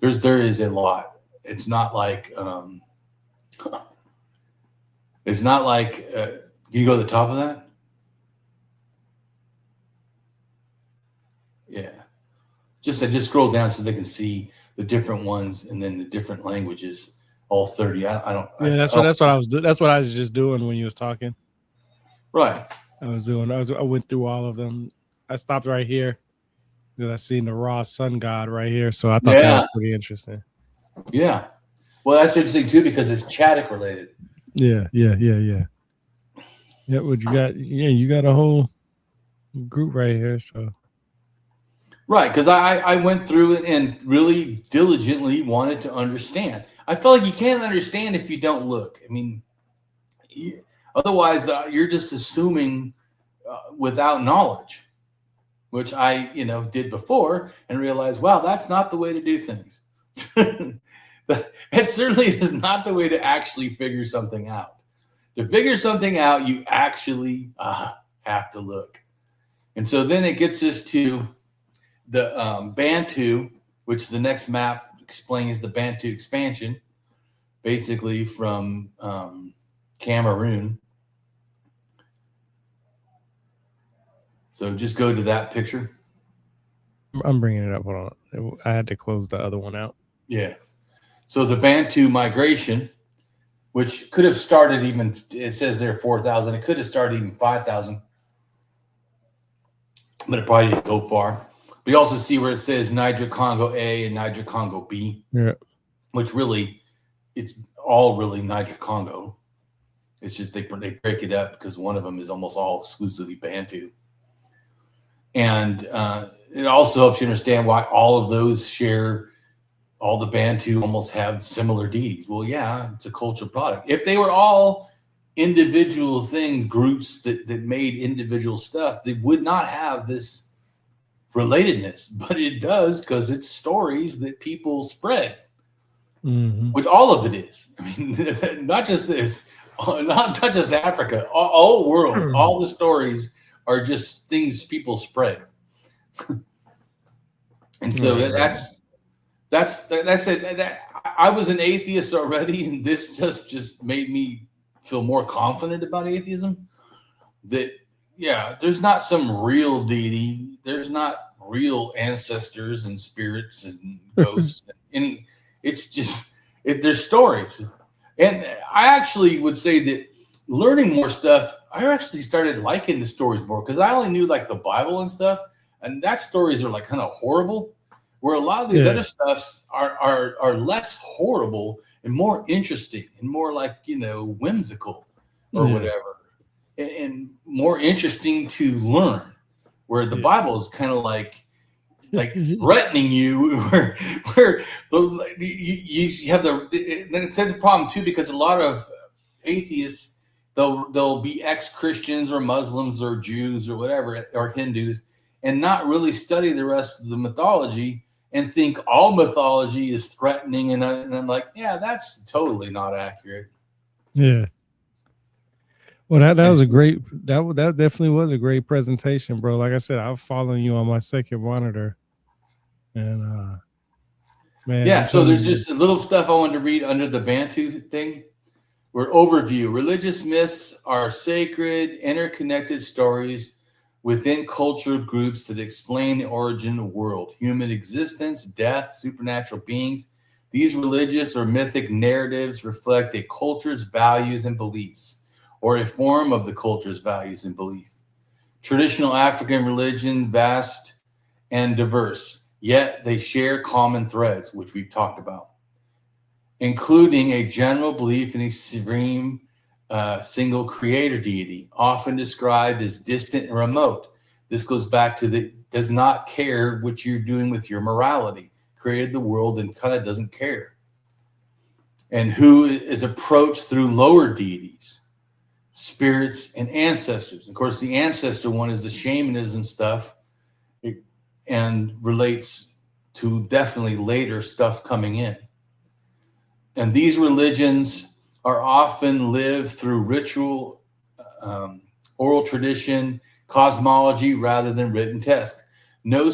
There is a lot. It's not like it's not like. Can you go to the top of that? Yeah. I just scroll down so they can see the different ones and then the different languages. All 30. I don't. Yeah, that's what I was doing. That's what I was just doing when you was talking. Right. I went through all of them. I stopped right here because I seen the raw sun god right here, so I thought that Yeah. was pretty interesting. Yeah. Well, that's interesting too because it's Chadic related. Yeah. Yeah, what you got? Yeah, you got a whole group right here. So Right, because I went through it and really diligently wanted to understand. I felt like you can't understand if you don't look. I mean, otherwise you're just assuming without knowledge, which I did before and realized, wow, that's not the way to do things. It certainly is not the way to actually figure something out. To figure something out, you actually have to look. And so then it gets us to the Bantu, which the next map explains the Bantu expansion, basically from Cameroon. So just go to that picture. I'm bringing it up. Hold on, I had to close the other one out. Yeah. So the Bantu migration, which could have started even, it says there 4,000. It could have started even 5,000, but it probably didn't go far. We also see where it says Niger Congo A and Niger Congo B, Yeah. which really, it's all really Niger Congo. It's just they break it up because one of them is almost all exclusively Bantu. And it also helps you understand why all of those share, all the Bantu almost have similar deities. Well, yeah, it's a cultural product. If they were all individual things, groups that made individual stuff, they would not have this relatedness. But it does because it's stories that people spread, which all of it is. I mean, not just this, not just Africa, all world, all the stories are just things people spread. And so that's it. I was an atheist already, and this just made me feel more confident about atheism. That there's not some real deity. There's not real ancestors and spirits and ghosts. It's just there's stories, and I actually would say that learning more stuff, I actually started liking the stories more because I only knew like the Bible and stuff, and that stories are like kind of horrible. Where a lot of these other stuffs are less horrible and more interesting and more like whimsical or whatever, and more interesting to learn. Where the Bible is kind of like threatening you, where you have that's a problem too because a lot of atheists they'll be ex-Christians or Muslims or Jews or whatever or Hindus and not really study the rest of the mythology and think all mythology is threatening. And I'm like, yeah, that's totally not accurate. Yeah. Well, that And was a great that definitely was a great presentation, bro. Like I said, I'm following you on my second monitor, and man, yeah, I'm so telling there's you, just a little stuff I wanted to read under the Bantu thing. Where overview religious myths are sacred, interconnected stories within cultural groups that explain the origin of the world, human existence, death, supernatural beings. These religious or mythic narratives reflect a culture's values and beliefs, or a form of the culture's values and belief. Traditional African religion, vast and diverse, yet they share common threads, which we've talked about, including a general belief in a supreme single creator deity, often described as distant and remote. This goes back to the does not care what you're doing with your morality, created the world and kind of doesn't care. And who is approached through lower deities, spirits, and ancestors. Of course, the ancestor one is the shamanism stuff and relates to definitely later stuff coming in. And these religions are often lived through ritual, um, oral tradition, cosmology, rather than written text. No,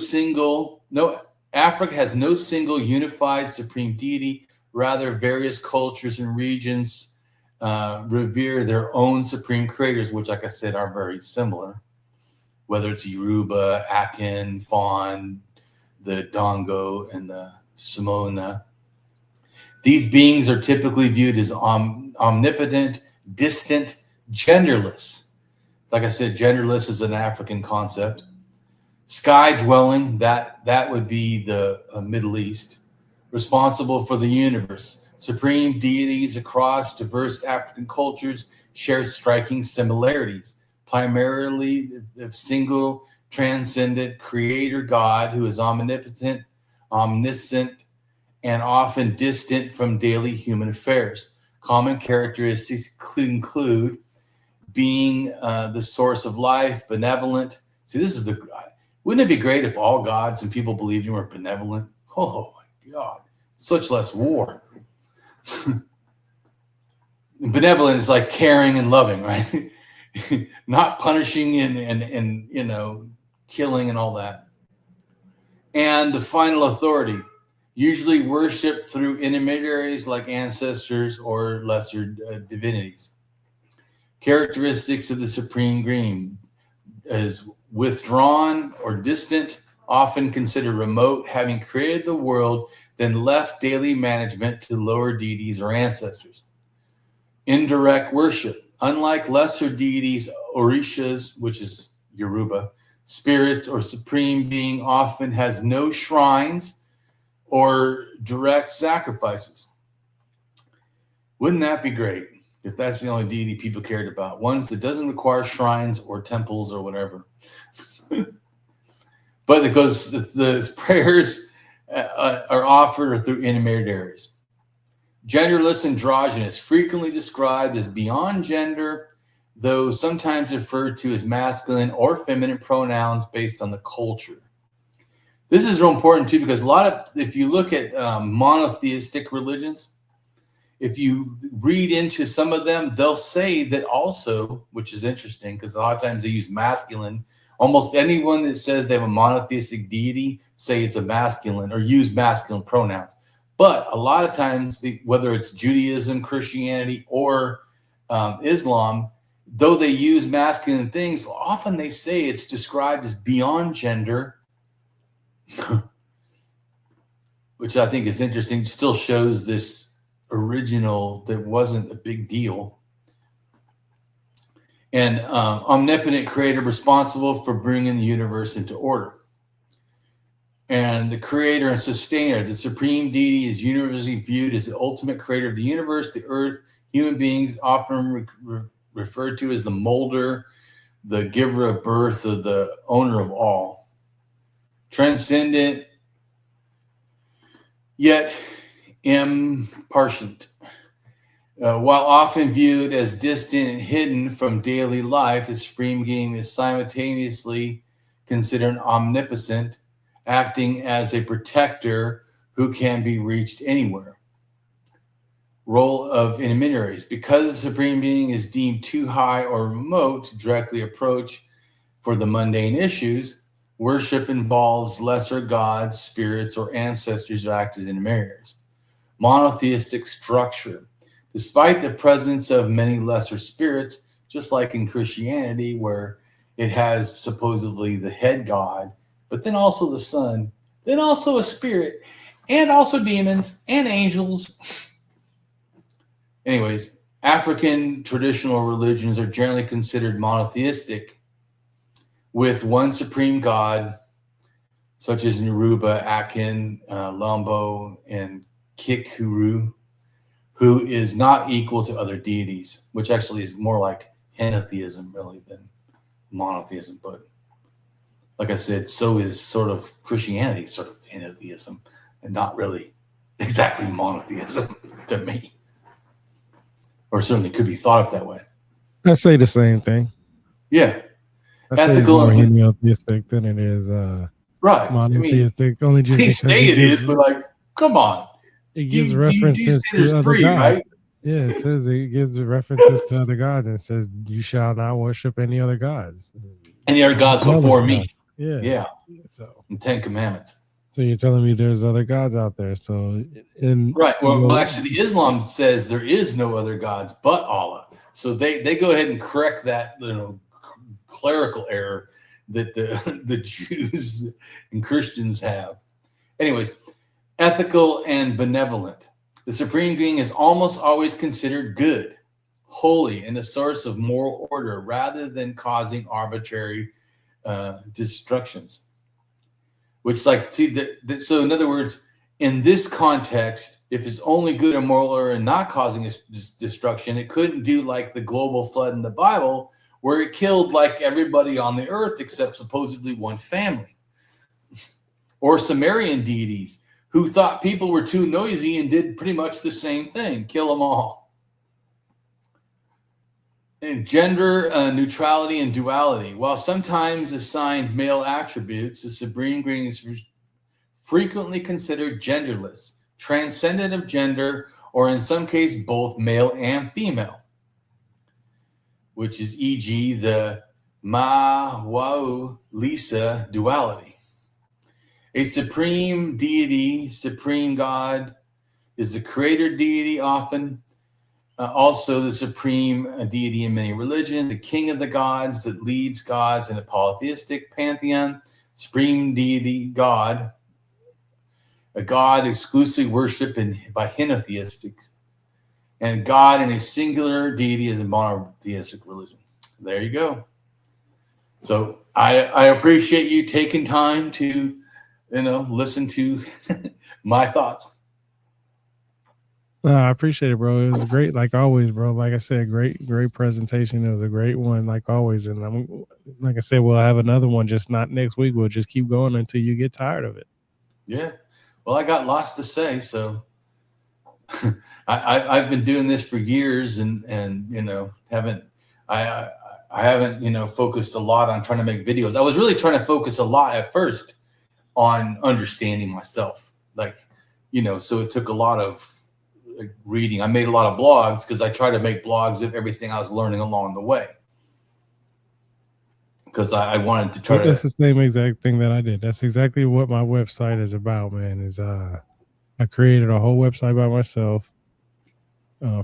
Africa has no single unified supreme deity. Rather, various cultures and regions revere their own supreme creators, which, like I said, are very similar. Whether it's Yoruba, Akan, Fawn, the Dongo, and the Simona. These beings are typically viewed as omnipotent, distant, genderless. Like I said, genderless is an African concept. Sky dwelling, that would be the Middle East, responsible for the universe. Supreme deities across diverse African cultures share striking similarities, primarily the single transcendent creator God who is omnipotent, omniscient, and often distant from daily human affairs. Common characteristics include being the source of life, benevolent. See, this is the. Wouldn't it be great if all gods and people believed in were benevolent? Oh my God, such less war. Benevolent is like caring and loving, right? Not punishing and killing and all that. And the final authority, usually worshipped through intermediaries like ancestors or lesser divinities. Characteristics of the supreme being is withdrawn or distant, often considered remote, having created the world, then left daily management to lower deities or ancestors. Indirect worship, unlike lesser deities, orishas, which is Yoruba, spirits or supreme being often has no shrines or direct sacrifices. Wouldn't that be great if that's the only deity people cared about? Ones that doesn't require shrines or temples or whatever. But because the prayers are offered through intermediaries. Genderless androgynous, frequently described as beyond gender, though sometimes referred to as masculine or feminine pronouns based on the culture. This is real important too, because if you look at monotheistic religions, if you read into some of them, they'll say that also, which is interesting because a lot of times they use masculine. Almost anyone that says they have a monotheistic deity say it's a masculine or use masculine pronouns. But a lot of times, whether it's Judaism, Christianity, or Islam, though they use masculine things, often they say it's described as beyond gender, which I think is interesting. It still shows this original that wasn't a big deal. And omnipotent creator responsible for bringing the universe into order. And the creator and sustainer, the supreme deity, is universally viewed as the ultimate creator of the universe, the earth, human beings, often referred to as the molder, the giver of birth, or the owner of all. Transcendent, yet impartial. While often viewed as distant and hidden from daily life, the supreme being is simultaneously considered omnipotent, acting as a protector who can be reached anywhere. role of intermediaries. Because the Supreme Being is deemed too high or remote to directly approach for the mundane issues, worship involves lesser gods, spirits, or ancestors who act as intermediaries. Monotheistic structure. Despite the presence of many lesser spirits, just like in Christianity, where it has supposedly the head god, but then also the son, then also a spirit, and also demons and angels. Anyways, African traditional religions are generally considered monotheistic, with one supreme god, such as Yoruba, Akin, Lombo, and Kikuru, who is not equal to other deities, which actually is more like henotheism really than monotheism. But like I said, so is sort of Christianity, sort of henotheism, and not really exactly monotheism to me, or certainly could be thought of that way. I say the same thing. Yeah, I say it's more henotheistic than it is right. monotheistic. Only just they because say it is, but like, come on. It gives references to other gods. Right? Yeah, it says it gives references to other gods and says you shall not worship any other gods. Any other gods before me. Yeah. Yeah. So in 10 Commandments. So you're telling me there's other gods out there. So right. Well, actually the Islam says there is no other gods but Allah. So they go ahead and correct that, clerical error that the Jews and Christians have. Anyways, ethical and benevolent. The Supreme Being is almost always considered good, holy, and a source of moral order rather than causing arbitrary destructions. Which, like, see, so in other words, in this context, if it's only good and moral order and not causing destruction, it couldn't do like the global flood in the Bible, where it killed like everybody on the earth except supposedly one family. Or Sumerian deities, who thought people were too noisy and did pretty much the same thing, kill them all. And gender neutrality and duality. While sometimes assigned male attributes, the Supreme Being is frequently considered genderless, transcendent of gender, or in some cases, both male and female, which is e.g. the Ma-Wau Lisa duality. A supreme deity, supreme god, is the creator deity often. Also the supreme deity in many religions, the king of the gods that leads gods in a polytheistic pantheon, supreme deity god, a god exclusively worshipped by henotheistics, and God in a singular deity is a monotheistic religion. There you go. So I appreciate you taking time to listen to my thoughts. I appreciate it, bro. It was great, like always, bro. Like I said, great presentation. It was a great one, like always. And like I said, we'll have another one, just not next week. We'll just keep going until you get tired of it. Yeah. Well, I got lots to say, so I've been doing this for years, and haven't focused a lot on trying to make videos. I was really trying to focus a lot at first on understanding myself, so it took a lot of reading. I made a lot of blogs because I try to make blogs of everything I was learning along the way, because I wanted to try to. That's the same exact thing that I did. That's exactly what my website is about, man. Is I created a whole website by myself,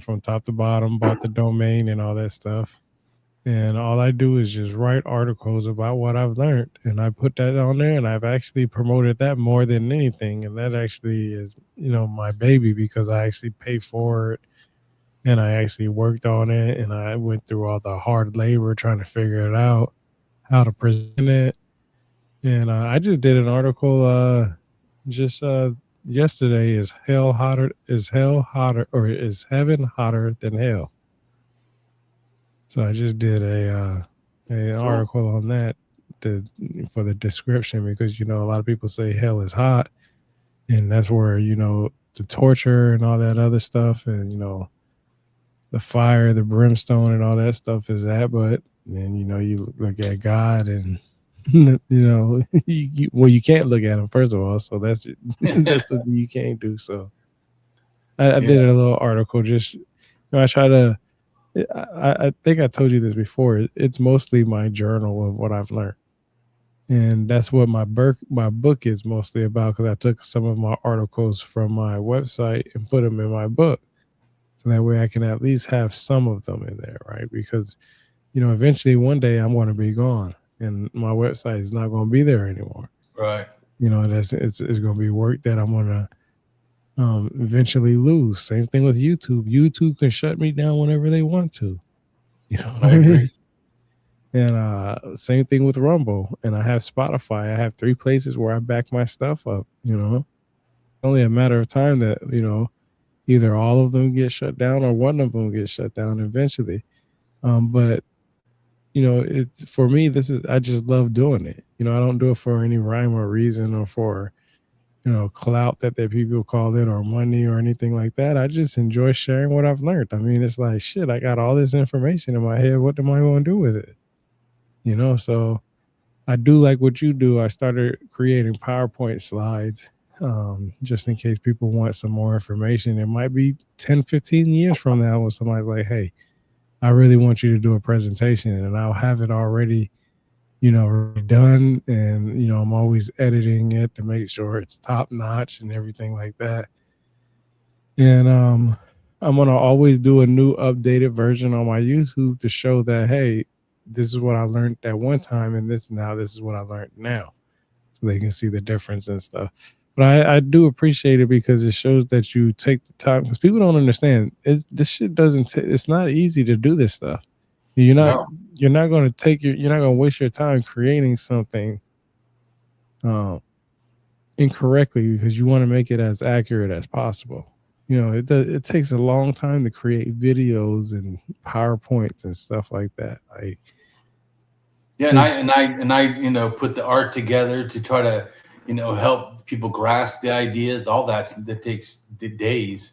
from top to bottom, bought the domain and all that stuff. And all I do is just write articles about what I've learned. And I put that on there, and I've actually promoted that more than anything. And that actually is, my baby, because I actually pay for it. And I actually worked on it. And I went through all the hard labor trying to figure it out, how to present it. And I just did an article yesterday. Is heaven hotter than hell? So I just did an article on that for the description, because a lot of people say hell is hot, and that's where the torture and all that other stuff, and the fire, the brimstone, and all that stuff is at. But then you look at God, and you can't look at him, first of all, so that's something you can't do. So I Yeah. did a little article. Just I try to. I think I told you this before. It's mostly my journal of what I've learned, and that's what my book is mostly about. Because I took some of my articles from my website and put them in my book, so that way I can at least have some of them in there, right? Because eventually one day I'm going to be gone, and my website is not going to be there anymore. Right. That's it's going to be work that I'm going to eventually lose. Same thing with YouTube. YouTube can shut me down whenever they want to. You know what I I agree. mean? And same thing with Rumble. And I have Spotify. I have three places where I back my stuff up. Only a matter of time that either all of them get shut down or one of them gets shut down eventually. But it's for me. This is I just love doing it. I don't do it for any rhyme or reason or for clout that people call it or money or anything like that. I just enjoy sharing what I've learned. I mean, it's like shit. I got all this information in my head. What am I going to do with it? So I do like what you do. I started creating PowerPoint slides just in case people want some more information. It might be 10, 15 years from now when somebody's like, hey, I really want you to do a presentation, and I'll have it already done. And, I'm always editing it to make sure it's top notch and everything like that. And I'm going to always do a new updated version on my YouTube to show that, hey, this is what I learned at one time, and this is what I learned now. So they can see the difference and stuff. But I do appreciate it because it shows that you take the time, because people don't understand this shit doesn't it's not easy to do this stuff. You're not No. you're not going to you're not going to waste your time creating something incorrectly because you want to make it as accurate as possible. It takes a long time to create videos and PowerPoints and stuff like that. Like, Yeah, there's and I put the art together to try to help people grasp the ideas. All that takes the days,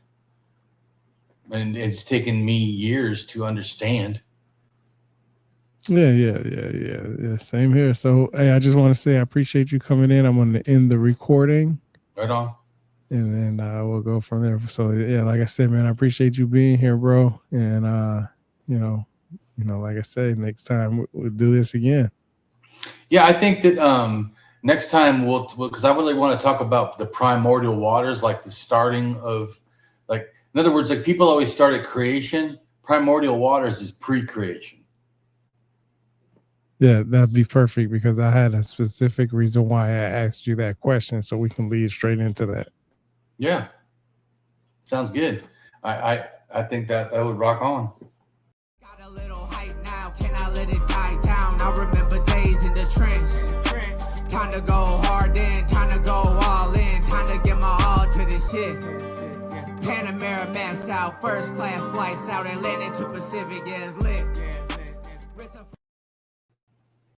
and it's taken me years to understand. yeah. Same here. So, hey, I just want to say I appreciate you coming in. I'm going to end the recording, Right on. and then we'll go from there. So, yeah, like I said, man, I appreciate you being here, bro. And like I said, next time we'll do this again. Yeah, I think that next time because I really want to talk about the primordial waters, like the starting of, like, in other words, like people always start at creation. Primordial waters is pre-creation. Yeah, that'd be perfect because I had a specific reason why I asked you that question, so we can lead straight into that. Yeah, sounds good. I think that would rock on. Got a little hype now, can I let it die down? I remember days in the trench. Time to go hard in, time to go all in, time to give my all to this shit. Panamera maxed out, first class flights out, Atlantic to Pacific, yeah, it's lit.